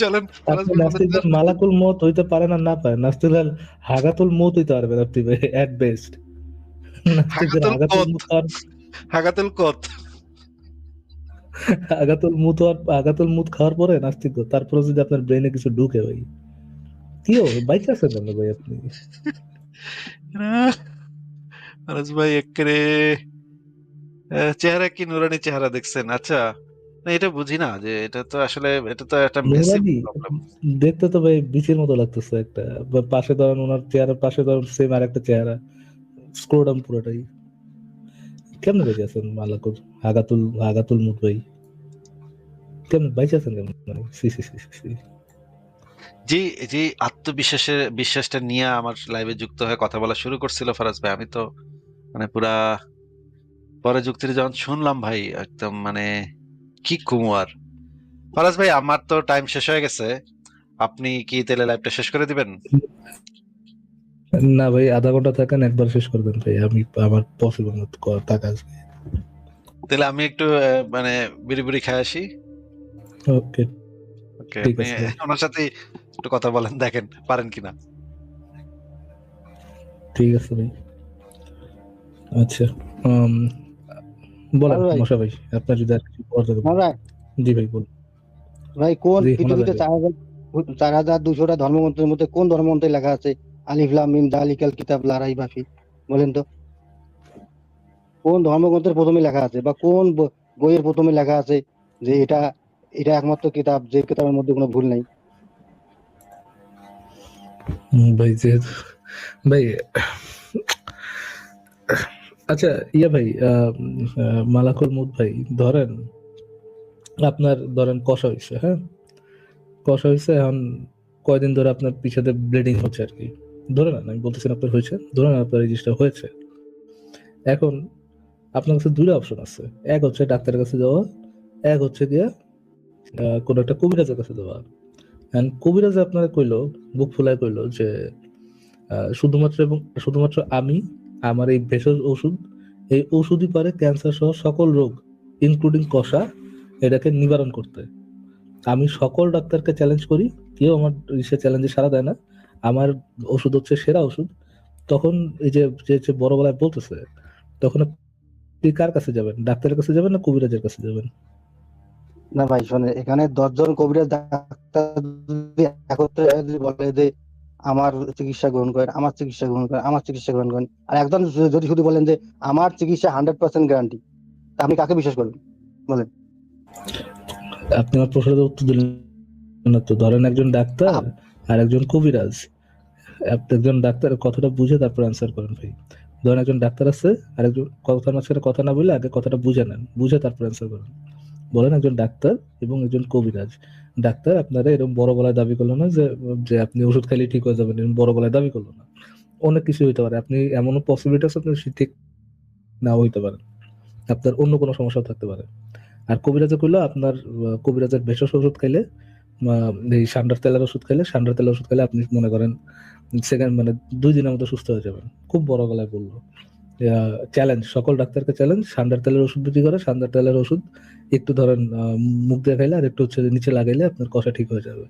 চলেন ফরাজ আপনি ভাই নাস্তিকদের মালাকুল মত হইতে পারেন আর না পারেন, নাস্তিকদের হাগাতুল মত হইতে পারবেন আপনি এট বেস্ট। নাস্তিকদের হাগাতুল আগাতুল কোত, মুত আর হাগাতুল কোত। আগাতুল মুত খাওয়ার পরে নাস্তিক, তারপরে যদি আপনার ব্রেনে কিছু ঢুকে ভাই, কি হবে বাইকে আছেন কেন ভাই আপনি? ফরাজ ভাই একেবারে চেহারা কি নুরানি চেহারা দেখছেন। আচ্ছা, না এটা বুঝি না যে এটা তো আসলে এটা তো একটা মেসিভ নুরানি প্রবলেম। দেখতে তো ভাই বিচের মতো লাগতেছে একটা। পাশে ধরেন ওনার চেহারার পাশে ধরেন সেম আর একটা চেহারা, স্ক্রোটাম পুরোটাই। কেমনে বেঁচে আছেন মালাকুল আগাতুল আগাতুল মুত ভাই? কেমন বাইচে আছেন কেমন? সি সি সি সি সি। যে যে বিশ্বাসটা নিয়ে আমার লাইভে যুক্ত হয়ে কথা বলা শুরু করছিল ফরাজ ভাই, আমি তো মানে পুরা পরে যুক্তির যখন শুনলাম ভাই একদম মানে কি কুমুয়ার। ফরাজ ভাই আমার তো টাইম শেষ হয়ে গেছে, আপনি কি তেলে লাইভটা শেষ করে দিবেন? না ভাই, আধা ঘন্টা থাকেন, একবার শেষ করে দেন ভাই, আমি আমার পসিবল না টাকা আজকে। তাহলে আমি একটু মানে বিড়ি বিড়ি খেয়ে আসি। ওকে ওকে, ঠিক আপনি আছে ভাই, ওনার সাথে একটু কথা বলেন, দেখেন পারেন কিনা। ঠিক আছে ভাই। আচ্ছা, উম, বলেন ভাই মশা ভাই, আপনার যদি আর কিছু বলার থাকে বলেন। ভাই জি ভাই বলুন। ভাই কোন জি শোনা যায় পৃথিবীতে ভাই। 4,200টা ধর্মগ্রন্থের মধ্যে কোন ধর্মগ্রন্থে লেখা আছে আলিফ লাম মিম যালিকাল কিতাব লা রাইবা ফি? বলেন তো কোন ধর্মগ্রন্থের প্রথমে লেখা আছে, বা কোন বইয়ের প্রথমে লেখা আছে যে এটা এটা একমাত্র কিতাব যে কিতাবের মধ্যে কোনো ভুল নাই? ভাই যেহেতু ভাই, আচ্ছা ইয়া ভাই, মালাকুল মুত ভাই, ধরেন আপনার ধরেন কষা হয়েছে, হ্যাঁ কষা হয়েছে, এখন কয়দিন ধরে আপনার পিছাতে ব্লিডিং হচ্ছে আর কি, ধরে নেন আমি বলতেছি না আপনার হয়েছে, ধরে নেন আপনার এই জিনিসটা হয়েছে। এখন আপনার কাছে দুইটা অপশন আছে, এক হচ্ছে ডাক্তারের কাছে যাওয়া, এক হচ্ছে গিয়া কোনো একটা কবিরাজের কাছে যাওয়া। এন্ড কবিরাজ আপনারা কইলো, বুক ফুলায় কইলো যে শুধুমাত্র এবং শুধুমাত্র আমি আমার এই ভেষজ ওষুধ, এই ওষুধই পারে ক্যান্সার সহ সকল রোগ ইনক্লুডিং কষা এটাকে নিবারণ করতে। আমি সকল ডাক্তারকে চ্যালেঞ্জ করি, কেউ আমার সে চ্যালেঞ্জে সাড়া দেয় না, আমার ওষুধ হচ্ছে সেরা ওষুধ। তখন এই যে যে যে বড় গলায় বলতেছে, তখন আপনি কার কাছে যাবেন? ডাক্তারের কাছে যাবেন না কবিরাজের কাছে যাবেন? না ভাই শোনে, এখানে 10 জন কবিরাজ ডাক্তার যদি একত্রে যদি বলে যে আমার চিকিৎসা গ্রহণ করেন, আমার চিকিৎসা গ্রহণ করেন, আমার চিকিৎসা গ্রহণ করেন, আর একজন যদি শুধু বলেন যে আমার চিকিৎসা 100% গ্যারান্টি, আপনি কাকে বিশ্বাস করবেন বলেন? আপনি আমার প্রশ্নের উত্তর দিলেন না তো। ধরেন একজন ডাক্তার আপ- আর একজন কবিরাজ, একজন ডাক্তারের কথাটা বুঝে তারপর অ্যান্সার করেন ভাই। ধরেন একজন ডাক্তার আছে আর একজন, কথার মাঝখানে কথা না বলে আগে কথাটা বুঝে নেন, বুঝে তারপর অ্যান্সার করেন। বলেন একজন ডাক্তার এবং একজন কবিরাজ। ডাক্তার আপনারা এরকম বড় গলায় দাবি করলো না যে যে আপনি ওষুধ খাইলে ঠিক হয়ে যাবেন, এরকম বড় গলায় দাবি করলো না। অনেক কিছু হইতে পারে, আপনি এমনও পসিবিলিটি আছে আপনি ঠিক নাও হইতে পারেন, আপনার অন্য কোনো সমস্যাও থাকতে পারে। আর কবিরাজে কইলো আপনার কবিরাজের ভেষজ ওষুধ খাইলে, এই সান্ডার তেলের ওষুধ খাইলে, সান্ডার তেলের ওষুধ খাইলে আপনি মনে করেন সেকেন্ড মানে 2 দিনের মধ্যে সুস্থ হয়ে যাবেন। খুব বড় গলায় বললো। চ্যালেঞ্জ, সকল ডাক্তারকে চ্যালেঞ্জ, সান্ডার তেলের ওষুধ বিক্রি করে, সান্ডার তেলের ওষুধ একটু ধরেন মুখ দিয়ে খাইলে আর একটু হচ্ছে নিচে লাগাইলে আপনার কষা ঠিক হয়ে যাবে।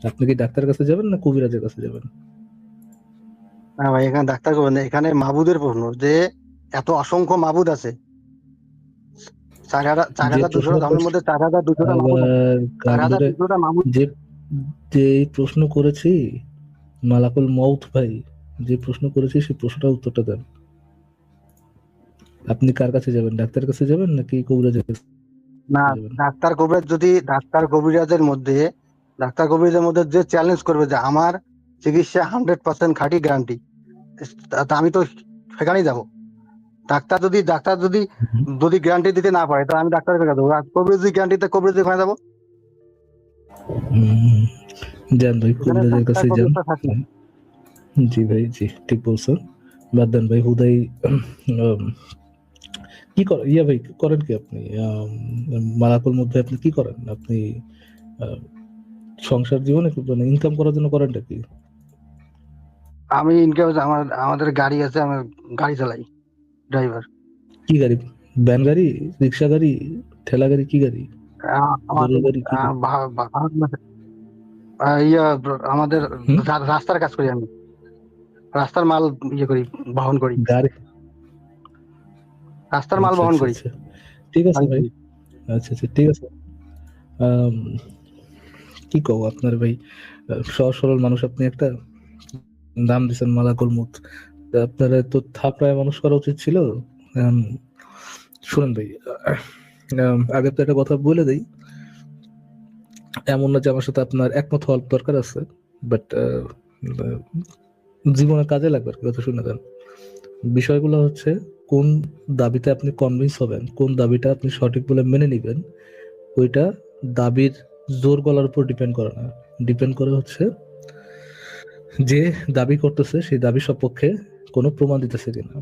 আপনি কি ডাক্তারের কাছে যাবেন না কবিরাজের কাছে যাবেন? না ভাই, এখানে ডাক্তার করবেন না, এখানে মাবুদের প্রশ্ন যে এত অসংখ্য মাবুদ আছে, চার যে হাজার প্রশ্ন দুশোটা ধর্মের মধ্যে 4,200টা মাবুদ আছে, আবার চার কান হাজার ধরে, দুশোটা মাবুদ। যে যে প্রশ্ন করেছি মালাকুল মউত ভাই, যে প্রশ্ন করেছি সেই প্রশ্নটার উত্তরটা দেন। আপনি কার কাছে যাবেন? ডাক্তারের কাছে যাবেন নাকি কবিরাজের কাছে না, যাবেন? ডাক্তার কবিরাজের মধ্যে যে চ্যালেঞ্জ করবে যে আমার চিকিৎসা 100% খাঁটি গ্যারান্টি, তা আমি তো সেখানেই যাব। ডাক্তার যদি হুম, যদি গ্যারান্টি দিতে না পারে, তাহলে আমি ডাক্তারের কাছে যাবো। আর কবিরাজ যদি গ্যারান্টি দেয়, কবিরাজ ওখানে যাবো। হুম, যান ভাই এখানে কবিরাজের ডাক্তার কাছে যান। কবিরাজটা থাকে না। জি ভাই, জি ঠিক বলছেন। বাদ দেন ভাই হুদাই। কি করেন ইয়া ভাই, করেন কি আপনি? মালাকুল মধ্যে আপনি কি করেন? আপনি আহ, সংসার জীবনে মানে ইনকাম করার জন্য করেনটা কি? আমি ইনকাম, আমাদের গাড়ি আছে, আমার গাড়ি চালাই, ড্রাইভার। কি গাড়ি? ভ্যান গাড়ি, রিক্সা গাড়ি, ঠেলা গাড়ি, কি গাড়ি, গরুর আমাদের গাড়ি, কি গাড়ি? আমাদের হুম? রাস্তার কাজ করি আমি, রাস্তার মাল ইয়ে করি, বহন করি, গাড়ি। রাস্তার মাল আচ্ছা বহন আচ্ছা করি। আচ্ছা, ঠিক আছে ভাই। আচ্ছা আচ্ছা ঠিক আছে। আম, কি কব আপনার ভাই, সহজ সরল মানুষ আপনি, একটা নাম দিচ্ছেন মালাকুল মুত, আপনারা তো থাপড়ায় মানুষ করা উচিত ছিল। আম, শুনেন ভাই, আগে তো একটা কথা বলে দেই, এমন না যে আমার সাথে আপনার একমত হওয়ার দরকার আছে, বাট জীবনে কাজে লাগবে আর কি, কথা শুনে দেন। বিষয়গুলো হচ্ছে কোন দাবিতে আপনি কনভিন্স হবেন, কোন দাবিটা আপনি সঠিক বলে মেনে নিবেন, ওইটা দাবির জোর গলার উপর ডিপেন্ড করে না। ডিপেন্ড করে হচ্ছে যে দাবি করতেছে সেই দাবি সপক্ষে কোনো প্রমাণ দিতেছে কিনা।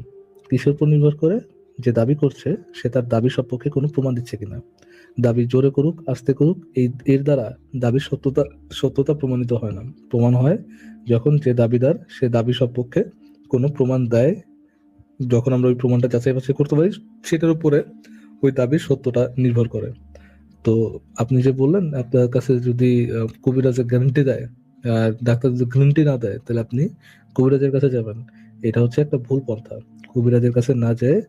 কিসের উপর নির্ভর করে? যে দাবি করছে সে তার দাবি সপক্ষে কোনো প্রমাণ দিচ্ছে কিনা। দাবি জোরে করুক আস্তে করুক, এর দ্বারা দাবির সত্যতা প্রমাণিত হয় না। প্রমাণ হয় যখন যে দাবিদার সে দাবি সপক্ষে কোনো প্রমাণ দেয়, যখন আমরা ওই প্রমাণটা যাচাই বাছাই করতে পারি, সেটার উপরে ওই দাবির সত্যতা নির্ভর করে। তো আপনি যে বললেন আপনার কাছে যদি কবিরাজের গ্যারান্টি দেয় আর ডাক্তার যদি গ্যারান্টি না দেয়, তাহলে আপনি কবিরাজের কাছে যাবেন। এটা হচ্ছে একটা ভুল পন্থা। কবিরাজের কাছে না যেয়ে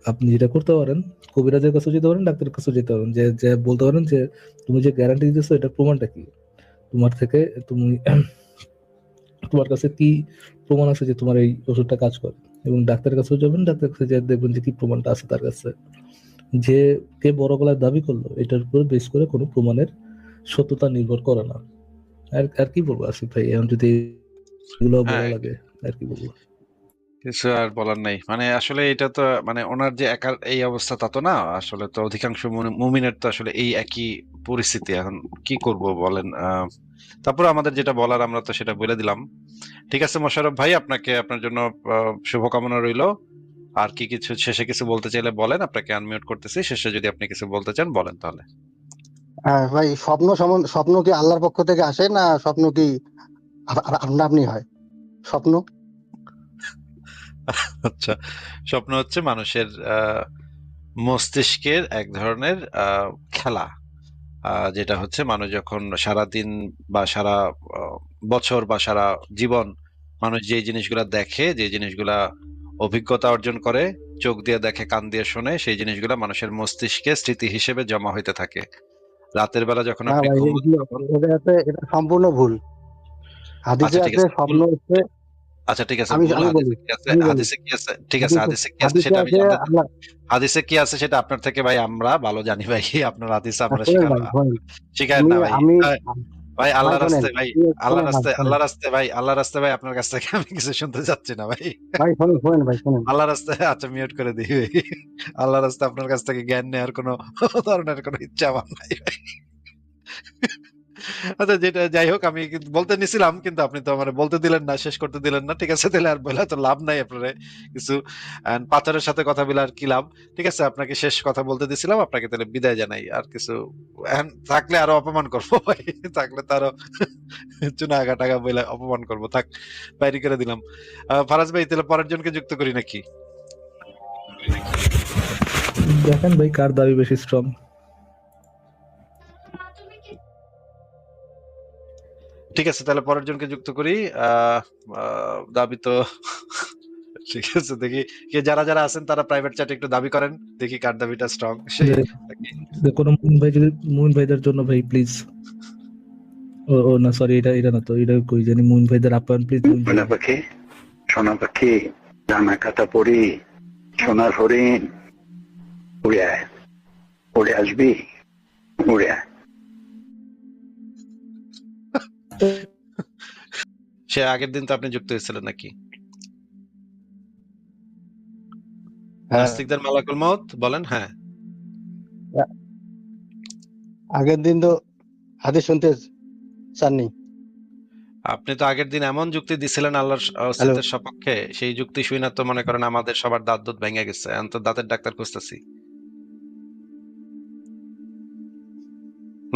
আপনি যেটা করতে পারেন, কবিরাজের কাছে যেতে পারেন, ডাক্তারের কাছে যেতে পারেন, যে যে বলতে পারেন যে তুমি যে গ্যারান্টি দিতেছো এটার প্রমাণটা কি, তোমার থেকে তুমি তোমার কাছে কি প্রমাণ আছে যে তোমার এই ওষুধটা কাজ করে। এবং ডাক্তারের কাছেও যাবেন, ডাক্তারের কাছে যে দেখবেন যে কি প্রমাণটা আছে তার কাছে, যে কে বড় গলায় দাবি করলো এটার উপর বেস করে কোনো প্রমাণের সত্যতা নির্ভর করে না। আর আর কি বলবো আসিফ ভাই, এখন যদি এগুলো বলা হ্যাঁ, লাগে আর কি বলবো। কিছু আর বলার নাই। মানে আসলে এটা তো মানে ওনার যে একার এই অবস্থা তা তো না। আসলে তো অধিকাংশ মুমিনের তো আসলে এই একই পরিস্থিতি। এখন কি করব বলেন? তারপর আমাদের যেটা বলার আমরা তো সেটা বলে দিলাম। ঠিক আছে মোশাররফ ভাই, আপনাকে আপনার জন্য শুভকামনা রইলো। আর কি কিছু শেষে কিছু বলতে চাইলে বলেন, আপনাকে আনমিউট করতেছি। শেষে যদি আপনি কিছু বলতে চান বলেন তাহলে। হ্যাঁ ভাই, স্বপ্ন কি আল্লাহর পক্ষ থেকে আসে, না স্বপ্ন কি আপনা আপনি হয় স্বপ্ন? আচ্ছা, স্বপ্ন হচ্ছে মানুষের মস্তিষ্কের এক ধরনের খেলা, যেটা হচ্ছে মানুষ যখন সারাদিন বা সারা আহ, বছর বা সারা জীবন মানুষ যে জিনিসগুলা দেখে, যে জিনিসগুলা অভিজ্ঞতা অর্জন করে, চোখ দিয়ে দেখে, কান দিয়ে শোনে, সেই জিনিসগুলা মানুষের মস্তিষ্কে স্মৃতি হিসেবে জমা হইতে থাকে। রাতের বেলা যখন না আপনি ভাই, ঘুমোন তখন এটা সম্পূর্ণ ভুল। হাদিসে আচ্ছা ঠিক আছে আছে ভুল। স্বপ্ন হচ্ছে, আচ্ছা ঠিক আছে আমি ভুল। আমি বলি হাদিসে কি আছে? আমি বলি হাদিসে কি আছে? ঠিক আছে, হাদিসে হাদিসে কি আছে হাদিসে সেটা আমি আছে জানতে চাই। আল্লাহ। হাদিসে কি আছে সেটা আপনার থেকে ভাই আমরা ভালো জানি ভাই। আপনার হাদিসে আমরা শোনেন ভাই, শোনেন, শিখায়েন আমি না ভাই। আমি ভাই ভাই আল্লাহ শোনেন, রাস্তায় ভাই, শোনেন ভাই, শোনেন আল্লাহ রাস্তায় ভাই, আপনার কাছ থেকে আমি কিছু শুনতে চাচ্ছি না ভাই। ভাই, শোনেন শোনেন ভাই, শোনেন। আল্লাহ রাস্তায় আচ্ছা মিউট করে দিই ভাই। আল্লাহ রাস্তায় আপনার কাছ থেকে জ্ঞান নেওয়ার কোনো ধরনের কোনো ইচ্ছা আমার নাই ভাই। আচ্ছা যেটা যাই হোক, আমি কিন্তু বলতে নিছিলাম কিন্তু আপনি তো আমার বলতে দিলেন না, শেষ করতে দিলেন না। ঠিক আছে, তাহলে আর বলে তো লাভ নাই আপনারে কিছু। পাথরের সাথে কথা বলে আর কি লাভ? ঠিক আছে, আপনাকে শেষ কথা বলতে দিছিলাম, আপনাকে তাহলে বিদায় জানাই। আর কিছু থাকলে আরো অপমান করবো ভাই। থাকলে তো আরো চুনা আগা টাগা বলে অপমান করবো। থাক, বাইরে করে দিলাম। ফারাজ ভাই, তাহলে পরের জনকে যুক্ত করি নাকি? দেখেন ভাই কার দাবি বেশি স্ট্রং। ঠিক আছে, তাহলে পরের জনকে যুক্ত করি। আহ দাবি তো ঠিক আছে, দেখি কে যারা যারা আছেন তারা প্রাইভেট চ্যাটে একটু দাবি করেন, দেখি কার দাবিটা স্ট্রং সেই নাকি। কোনো মুমিন ভাই যদি, মুমিন ভাইদের জন্য ভাই প্লিজ, ও ও না সরি, এটা এটা না তো, এটা কই জানি, মুমিন ভাইদের আপ্যায়ন প্লিজ। ময়না পাখি, সোনা পাখি, ডানা কাটা পরি, সোনার হরিণ, উড়ে আয়, উড়ে আসবি, উড়ে আয়। সে আগের দিন তো আপনি যুক্ত হয়েছিলেন নাকি? হ্যাঁ, নাস্তিকদের মালাকুল মউত বলেন। হ্যাঁ, আগের দিন তো হাদিস শুনতে চাননি। আপনি তো আগের দিন এমন যুক্তি দিছিলেন আল্লাহর হ্যালো, অস্তিত্বের সপক্ষে, সেই যুক্তি শুই না তো মনে করেন আমাদের সবার দাঁত দুধ ভেঙে গেছে। এখন তো দাঁতের ডাক্তার খুঁজতেছি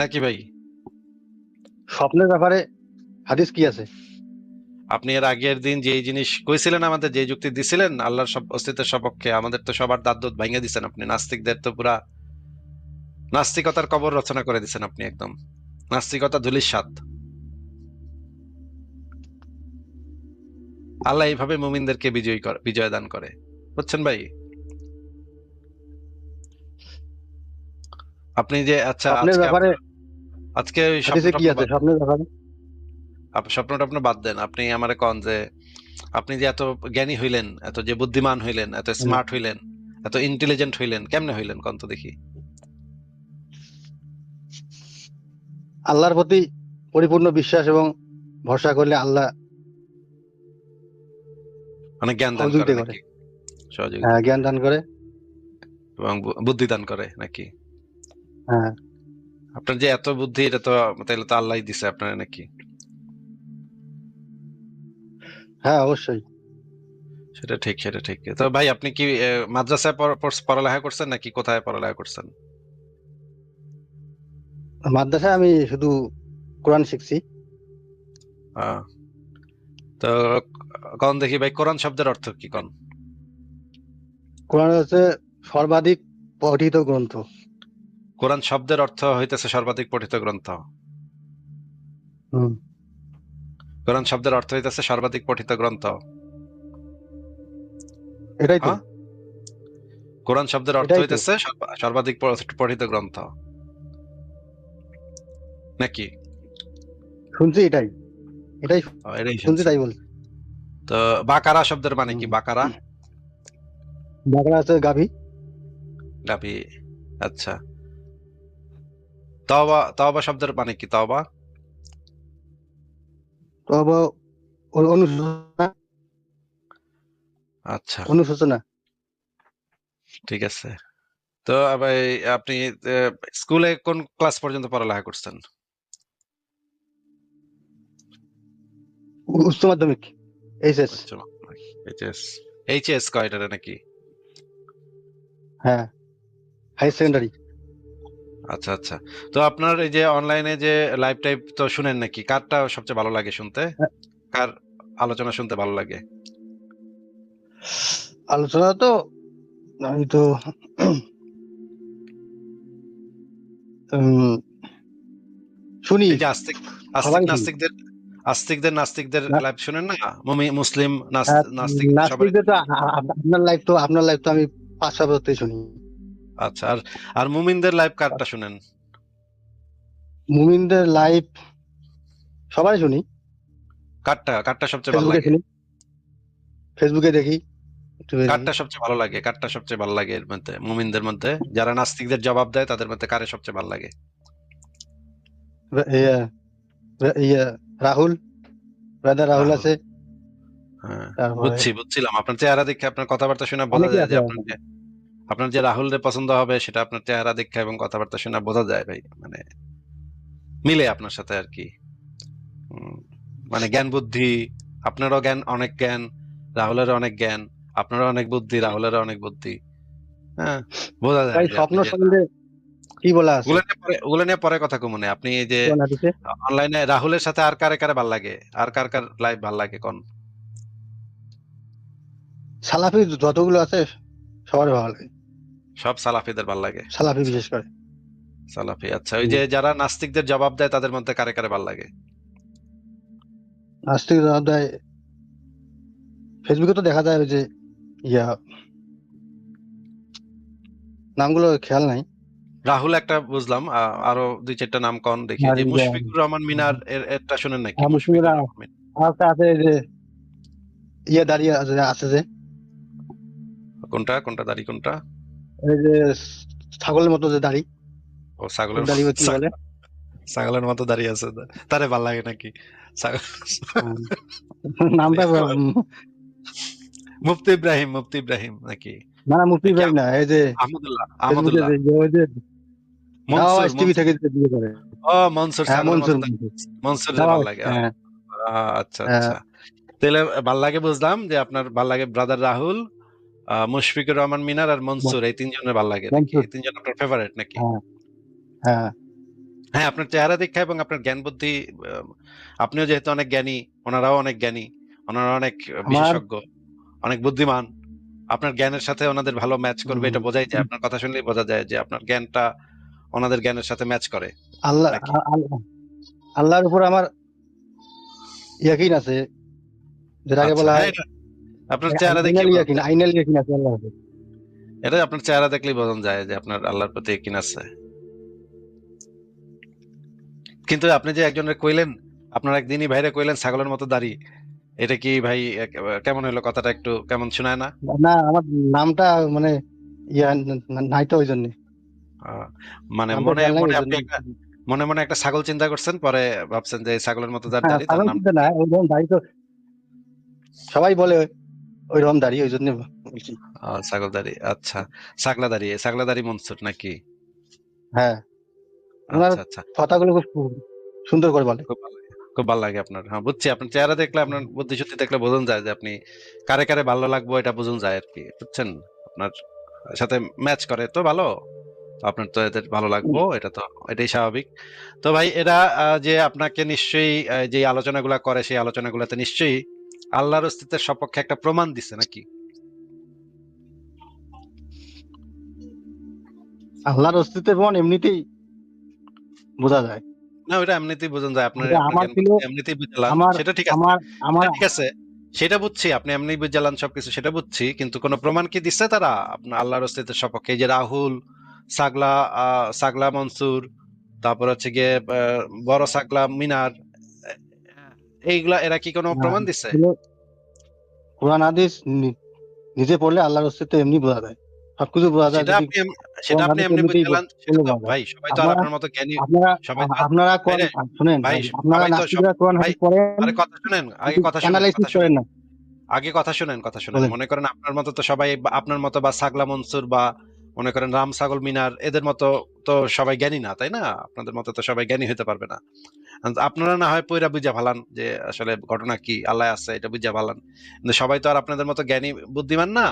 নাকি ভাই? স্বপ্নের ব্যাপারে হাদিস কি আছে? আপনি এর আগের দিন যেই জিনিস কইছিলেন, আমাদের যে যুক্তি দিছিলেন আল্লাহর সব অস্তিত্বের সপক্ষে, আমাদের তো সবার দাঁত দুধ ভেঙে দিছেন আপনি। নাস্তিকদের তো পুরা নাস্তিকতার কবর রচনা করে দিছেন আপনি একদম। নাস্তিকতা ধুলির স্বাদ। আল্লাহ এইভাবে মুমিনদেরকে বিজয় দান করে, বুঝছেন ভাই? আপনি যে আচ্ছা স্বপ্নের আজকে ব্যাপারে আজকে ওই হাদিসে কি আছে স্বপ্নের ব্যাপারে? স্বপ্নটা আপনি বাদ দেন। আপনি আমারে কন যে আপনি যে এত জ্ঞানী হইলেন, এত যে বুদ্ধিমান হইলেন, এত হুম। স্মার্ট হইলেন, এত ইন্টেলিজেন্ট হইলেন, কেমনে হইলেন কন তো দেখি। আল্লাহর প্রতি পরিপূর্ণ বিশ্বাস এবং ভরসা করলে আল্লাহ মানে জ্ঞান দান করে সহযোগিতা করে। নাকি? সহযোগিতা হ্যাঁ, জ্ঞান দান করে। এবং বুদ্ধি দান করে নাকি? হ্যাঁ আপনার যে এত বুদ্ধি, এটা তো তাহলে তো আল্লাহই দিছে আপনার নাকি? হ্যাঁ, অবশ্যই। সেটা ঠিক, সেটা ঠিক। তো ভাই আপনি কি মাদ্রাসায় পড়ালেখা করছেন নাকি কোথায় পড়ালেখা করছেন? মাদ্রাসায় আমি শুধু কোরআন শিখছি। আহ, তো কন দেখি ভাই, কোরআন শব্দের অর্থ কি কন? কোরআন হচ্ছে সর্বাধিক পঠিত গ্রন্থ। কোরআন শব্দের অর্থ হইতেছে সর্বাধিক পঠিত গ্রন্থ। হুম, কোরআন শব্দের অর্থ হইতেছে সর্বাধিক পঠিত গ্রন্থ। এটাই তো। হ্যাঁ, কোরআন শব্দের অর্থ এটাই তো হইতেছে সর্বাধিক পঠিত গ্রন্থ, নাকি? শুনছি, এটাই এটাই এটাই শুনছি, শুনছেন। তাই বলছি। তো বাকারা শব্দের মানে কি? হুম। বাকারা বাংলা আছে গাভী। গাভী। আচ্ছা। তাওবা, তাওবা শব্দের মানে কি? তাওবা তো আবার অনুশোচনা, আচ্ছা, অনুশোচনা। ঠিক আছে। তো আবার আপনি স্কুলে কোন ক্লাস পর্যন্ত পড়ালেখা করছেন? উচ্চ মাধ্যমিক, এইচএস। উচ্চ মাধ্যমিক, এইচএস। এইচএস কয়টারে নাকি? হ্যাঁ, হাই আচ্ছা সেকেন্ডারি। আচ্ছা আচ্ছা। তো আপনার এই যে অনলাইনে যে লাইভ টাইপ তো শুনেন নাকি? কারটা সবচেয়ে ভালো লাগে শুনতে? কার আলোচনা শুনতে ভালো লাগে? আলোচনা তো আমি তো উম, শুনি, এই যে আস্তিক আস্তিক সবাই শুনি। নাস্তিকদের নাস্তিকদের না- লাইভ শুনেন না? মুসলিম আহ, নাস্তিক সবাই। নাস্তিকদের তো আপনার লাইভ তো আমি 5 সপ্তাহ শুনি। আচ্ছা, আর আর মুমিনদের লাইভ কারটা শুনেন? মুমিনদের লাইভ সবাই শুনি। কারটা কারটা সবচেয়ে ভালো ফেসবুকে লাগে? শুনি, ফেসবুকে দেখি, ইউটিউবে দেখি। কারটা সবচেয়ে ভালো লাগে? কারটা সবচেয়ে ভালো লাগে এর মধ্যে, মুমিনদের মধ্যে যারা নাস্তিকদের জবাব দেয় তাদের মধ্যে কারে সবচেয়ে ভালো লাগে? ইয়া ইয়া রাহুল, ব্রাদার রাহুল রাহুল। আছে। হ্যাঁ, তারপরে বুঝছিলাম আপনার চেহারা দেখে, আপনার কথাবার্তা শুনে বোঝা অনেকে যায় যে আছে। আপনার যে রাহুলরে পছন্দ হবে সেটা আপনার চেহারা দেখে এবং কথাবার্তা শুনে বোঝা যায় ভাই, মানে মিলে আপনার সাথে আর কি। উম, মানে জ্ঞান বুদ্ধি, আপনারও জ্ঞান, অনেক জ্ঞান, রাহুলেরও অনেক জ্ঞান, আপনারও অনেক বুদ্ধি, রাহুলেরও অনেক বুদ্ধি। হ্যাঁ, বোঝা ভাই যায় যে স্বপ্ন আপনি যে সম্বন্ধে কি বলা আছে ওগুলো নিয়ে পরে কথা কমনে। আপনি এই যে কোরআন হাদিসে? অনলাইনে রাহুলের সাথে আর কারে কারে ভাল লাগে, আর কার কার লাইভ ভাল লাগে কোন? সালাফি যতগুলো আছে সবার ভালো লাগে, সব সালাফিদের ভাল লাগে? সালাফি আচ্ছা, বিশেষ করে। সালাফি। আচ্ছা, ওই হুম। যে যারা নাস্তিকদের জবাব দেয় তাদের মধ্যে কারে কারে ভাল লাগে? নাস্তিক জবাব দেয়, ফেসবুকে তো দেখা যায় ওই যে ইয়া, নামগুলো খেয়াল নাই। রাহুল একটা বুঝলাম, আরো দুই চারটা নাম কন দেখি। আর যে ইয়া, মুশফিকুর রহমান মিনার এরটা শুনেন নাকি? মুসলিমরা মুশফিকুর রহমান মিনার। আরেকটা আছে যে ইয়া দাঁড়িয়ে আছে, আছে যে কোনটা কোনটা দাড়ি কোনটা? এই যে ছাগলের মতো যে দাড়ি, ও ছাগলের দাড়ি কি বলে? ছাগলের মতো দাঁড়িয়ে আছে, তারে ভাল লাগে নাকি? ছাগল। হুম। নামটা মুফতি ইব্রাহিম, মুফতি ইব্রাহিম নাকি? না না, মুফতি নাকি ভাই না, এই যে আহমদুল্লাহ, ফেসবুকে আহমদুল্লাহ, যে ওই যে দাওয়া মনসুর, টিভি থেকে যে বিয়ে করে। ও মনসুর, হ্যাঁ, ছাগলের মতো মনসুর, মনসুরের দাওয়া। ভাল লাগে। হ্যাঁ, আচ্ছা হ্যাঁ, আচ্ছা। তাহলে ভাল লাগে, বুঝলাম যে আপনার ভাল লাগে ব্রাদার রাহুল, মুশফিকুর রহমান মিনার আর মনসুর, এই তিনজনের ভাল লাগে নাকি? মনসুর। এই তিনজন আপনার ফেভারিট নাকি? হ্যাঁ, হ্যাঁ। হ্যাঁ, আপনার চেহারা দেখা এবং আপনার জ্ঞান বুদ্ধি, আহ, আপনিও যেহেতু অনেক জ্ঞানী, ওনারাও অনেক জ্ঞানী, ওনারা অনেক আমার বিশেষজ্ঞ, অনেক বুদ্ধিমান। আপনার জ্ঞানের সাথে ওনাদের ভালো ম্যাচ করবে, এটা বোঝাই যায়। আপনার কথা শুনলেই বোঝা যায় যে আপনার জ্ঞানটা ওনাদের জ্ঞানের সাথে ম্যাচ করে আল্লাহ নাকি? আল্লাহর উপর আমার ইয়াকিন আছে, যেটাকে আচ্ছা, বলা হ্যাঁ, হয় এটা আপনার চেহারা দেখলে বোঝা যায়। আইনাল ইয়াকিন আছে আল্লাহর উপর। এটা আপনার চেহারা দেখলেই বোঝা যায় যে আপনার আল্লাহর প্রতি কিন আছে। কিন্তু আপনি যে একজনের কইলেন, আপনার একদিনই ভাইরে কইলেন ছাগলের মতো দাড়ি, এটা কি ভাই কেমন হলো? কথাটা একটু কেমন শোনায় না? না, আমার নামটা মানে ইয়া নাই তো, ওই জন্য আহ, মানে নামটা মনে খেয়াল নাই, মনে ওই জন্য। আপনি একটা মনে মনে একটা ছাগল চিন্তা করছেন, পরে ভাবছেন যে এই ছাগলের মতো যার হ্যাঁ, দাড়ি তার ছাগল নাম কিন্তু না, ওই রকম দাড়ি তো সবাই বলে ওই রকম দাড়ি, ওই জন্য বলছি। ছাগল দাড়ি। আচ্ছা, ছাগলা দাড়ি মনসুর নাকি? হ্যাঁ, ওনার আচ্ছা আচ্ছা, কথাগুলো খুব সুন্দর করে বলে। খুব ভালো লাগে, খুব ভালো লাগে আপনার। হ্যাঁ, বুঝছি, আপনার চেহারা দেখলে, আপনার বুদ্ধি শুদ্ধি দেখলে বোঝা যায় যে আপনি কারে কারে ভালো লাগবো, এটা বোঝা যায় আর কি, বুঝছেন? আপনার সাথে ম্যাচ করে তো ভালো, তো আপনার তো এদের ভালো লাগবো, এটা তো এটাই স্বাভাবিক। তো ভাই এরা যে আপনাকে নিশ্চয়ই যে আলোচনাগুলা করে সেই আলোচনাগুলাতে নিশ্চয়ই আল্লাহর অস্তিত্বের সপক্ষে একটা প্রমাণ দিছে নাকি? আল্লাহর অস্তিত্বের প্রমাণ এমনিতেই বোঝা যায়। না, ওইটা এমনিতেই বোঝা যায়, আপনার এটা আপনার আমার জ্ঞান ছিল, বুদ্ধি এমনিতেই বুঝলাম, আমার সেটা ঠিক আছে, আমার আমার সেটা ঠিক আছে। সেটা বুঝছি, আপনি এমনি বুঝালেন সবকিছু, সেটা বুঝছি, কিন্তু কোনো প্রমাণ কি দিচ্ছে তারা আপনার আল্লাহর অস্তিত্বের সপক্ষে? এই যে রাহুল, সাগলা, সাগলা মনসুর, তারপর হচ্ছে গিয়ে বড় সাগলা মিনার, এইগুলা এরা কি কোনো হ্যাঁ, প্রমাণ দিচ্ছে? এগুলো কোরআন হাদিস নিজে পড়লে আল্লাহর অস্তিত্ব এমনি বোঝা যায়, সবকিছু বোঝা যায় সেটা যদি আপনি সেটা কোরআন আপনি হাদিস এমনি এমনিতেই বুঝালেন, সেটা পড়লে তো বোঝা যায়। ভাই সবাই তো আর আপনারা আপনার মতো জ্ঞানী, আপনারা সবাই তো আপনারা ভাই রে, শুনেন ভাই ভাই, আপনারা সবাই তো সব, নাস্তিকরা কোরআন ভাই হাদিস পড়েন আরে কথা শুনেন, আগে কিন্তু কথা শুনেন, অ্যানালাইসিস কথা শুনেন, করেন না। আগে কথা শুনেন, কথা শুনেন। বলেন। মনে করেন আপনার মতো তো সবাই আপনার মতো বা সাগলা মনসুর বা মনে করেন রাম ছাগল মিনার এদের মতো তো সবাই জ্ঞানী না, তাই না? আপনাদের মতো তো সবাই জ্ঞানী হতে পারবে না। আর আপনারা না হয় পইরা বুঝা ভালান যে আসলে ঘটনা কি, আল্লাহ আছে এটা বুঝা ভালান, কিন্তু সবাই তো আর আপনাদের মতো জ্ঞানী বুদ্ধিমান না।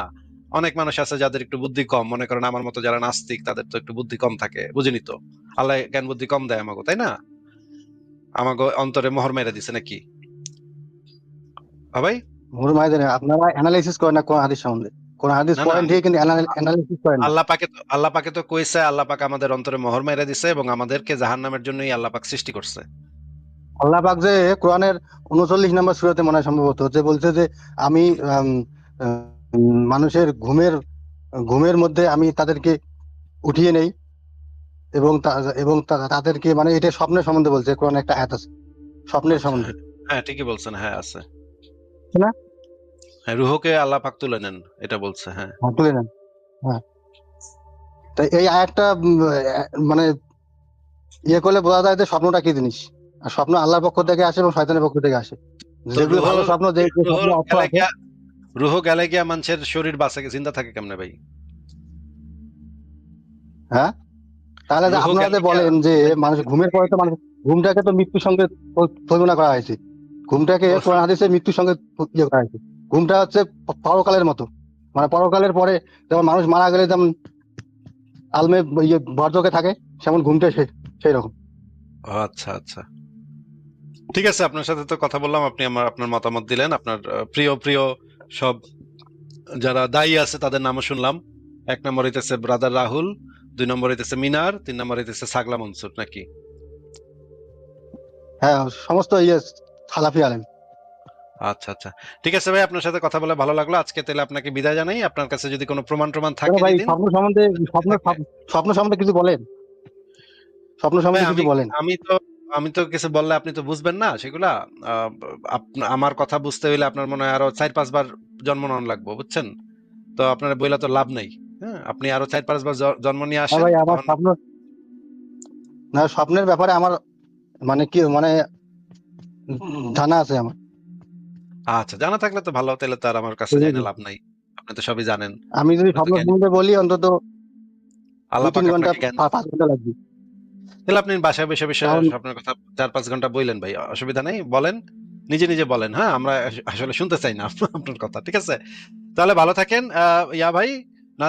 অনেক মানুষ আছে যাদের একটু বুদ্ধি কম, মনে করেন আমার মতো যারা নাস্তিক তাদের তো একটু বুদ্ধি কম থাকে, বুঝিনি তো, আল্লাহ জ্ঞান বুদ্ধি কম দেয় আমাকে, তাই না? আমাকে অন্তরে মোহর মেরে দিছে নাকি ভাই? মোর মাইদের আপনারা অ্যানালাইসিস করেন না কোরআন হাদিস সম্বন্ধে। কোরআন হাদিস না না, পড়েন ঠিক কিন্তু অ্যানালাইসিস করেন না। আল্লাহ পাকে তো কইছে, আল্লাহ পাক আমাদের অন্তরে মোহর মেরে দিছে এবং আমাদেরকে জাহান্নামের জন্যই আল্লাহ পাক সৃষ্টি করছে। আল্লাহ পাক যে কোরআনের 39 নম্বর সূরাতে মনে হয় সম্ভবত যে বলছে যে আমি আম, মানুষের ঘুমের মধ্যে আমি তাদেরকে উঠিয়ে নেই এবং তাদেরকে মানে এটা স্বপ্নের সম্বন্ধে বলছে, কোরআন একটা আয়াত আছে স্বপ্নের আচ্ছা, সম্বন্ধে, হ্যাঁ, হ্যাঁ ঠিকই বলছেন, হ্যাঁ আছে। তাই না? হ্যাঁ, রুহকে আল্লাহ পাক তুলে নেন, এটা বলছে, হ্যাঁ। হ্যাঁ, তুলে নেন। হ্যাঁ, তাই এই আয়াতটা মানে ইয়ে করলে বোঝা যায় যে স্বপ্নটা কি জিনিস। আর স্বপ্ন আল্লাহর পক্ষ থেকে আসে এবং শয়তানের পক্ষ থেকে আসে। তো যেগুলো ভালো স্বপ্ন, যে যে রুহ স্বপ্নের অর্থ গেলে আছে। গিয়া রুহ গেলে গিয়া মানুষের শরীর বাঁচে, জিন্দা থাকে কেমনে ভাই? হ্যাঁ, তাহলে যে রুহ আপনারা গেলে যে গিয়া বলেন যে মানুষ ঘুমের পরে তো মানুষ ঘুমটাকে তো মৃত্যুর সঙ্গে তুলনা করা হয়েছে। ঘুমটাকে ও, কোরআন হাদিসে মৃত্যুর সঙ্গে ইয়ে করা হয়েছে। ঘুমটা হচ্ছে পরকালের মতো, মানে পরকালের পরে যেমন মানুষ মারা গেলে যেমন আলমে ইয়ে বর্জকে থাকে, সেমন ঘুমটা সেই রকম। আচ্ছা আচ্ছা, ঠিক আছে, আপনার সাথে তো কথা বললাম, আপনি আপনার মতামত দিলেন, আপনার প্রিয় প্রিয় সব যারা দায়ী আছে তাদের নামও শুনলাম। 1 নম্বর হইতেছে ব্রাদার রাহুল, 2 নম্বর হইতেছে মিনার, 3 নম্বর হইতেছে সাগলা মনসুর নাকি? হ্যাঁ, সমস্ত ইয়ে সালাফি আলেম। আচ্ছা আচ্ছা, ঠিক আছে ভাই, আপনার সাথে কথা বলে ভালো লাগলো আজকে, তাহলে আপনাকে বিদায় জানাই। আপনার কাছে যদি কোনো প্রমাণ ট্রমাণ কেন থাকে ভাই, দিদিন স্বপ্ন সম্বন্ধে থাকলে। স্বপ্ন সম্বন্ধে কিছু বলেন, স্বপ্ন ভাই সম্বন্ধে আমি কিছু বলেন। আমি তো আমি তো কিছু বললে আপনি তো বুঝবেন না সেগুলা। আহ, আমার কথা বুঝতে হইলে আপনার মনে হয় আরো 4-5 বার জন্ম নেওয়ান লাগবে, বুঝছেন? তো আপনার বইলা তো লাভ নাই। হ্যাঁ, আপনি আরো 4-5 বার জন্ম নিয়ে হ্যাঁ আসেন ভাই, আমার তখন। স্বপ্ন না, স্বপ্নের ব্যাপারে আমার মানে কি মানে জানা আছে আমার। আচ্ছা, জানা থাকলে তো ভালো, তাহলে তো আর আমার কাছে জানা লাভ নাই, আপনি তো সবই জানেন, আমি যদি আপনি তো স্বপ্ন জ্ঞানী। সম্বন্ধে বলি অন্তত আল্লাহ দুই পাক তিন ঘন্টা আপনাকে জ্ঞান, 5 ঘন্টা লাগবে। তাহলে আপনি বাসায় বসে বসে কারণ স্বপ্নের কথা 4-5 ঘন্টা বললেন ভাই, অসুবিধা নেই, বলেন, নিজে নিজে বলেন, হ্যাঁ আমরা আসলে শুনতে চাই না আপনার কথা, ঠিক আছে? তাহলে ভালো থাকেন ইয়া ভাই, না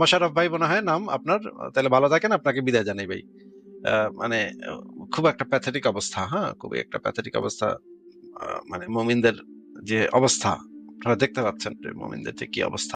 মোশাররফ ভাই মনে হয় নাম আপনার। তাহলে ভালো থাকেন, আপনাকে বিদায় জানাই ভাই। মানে খুব একটা প্যাথেটিক অবস্থা, হ্যাঁ খুবই একটা প্যাথেটিক অবস্থা। মানে মুমিনদের যে অবস্থা, আপনারা দেখতে পাচ্ছেন যে মুমিনদের যে কি অবস্থা।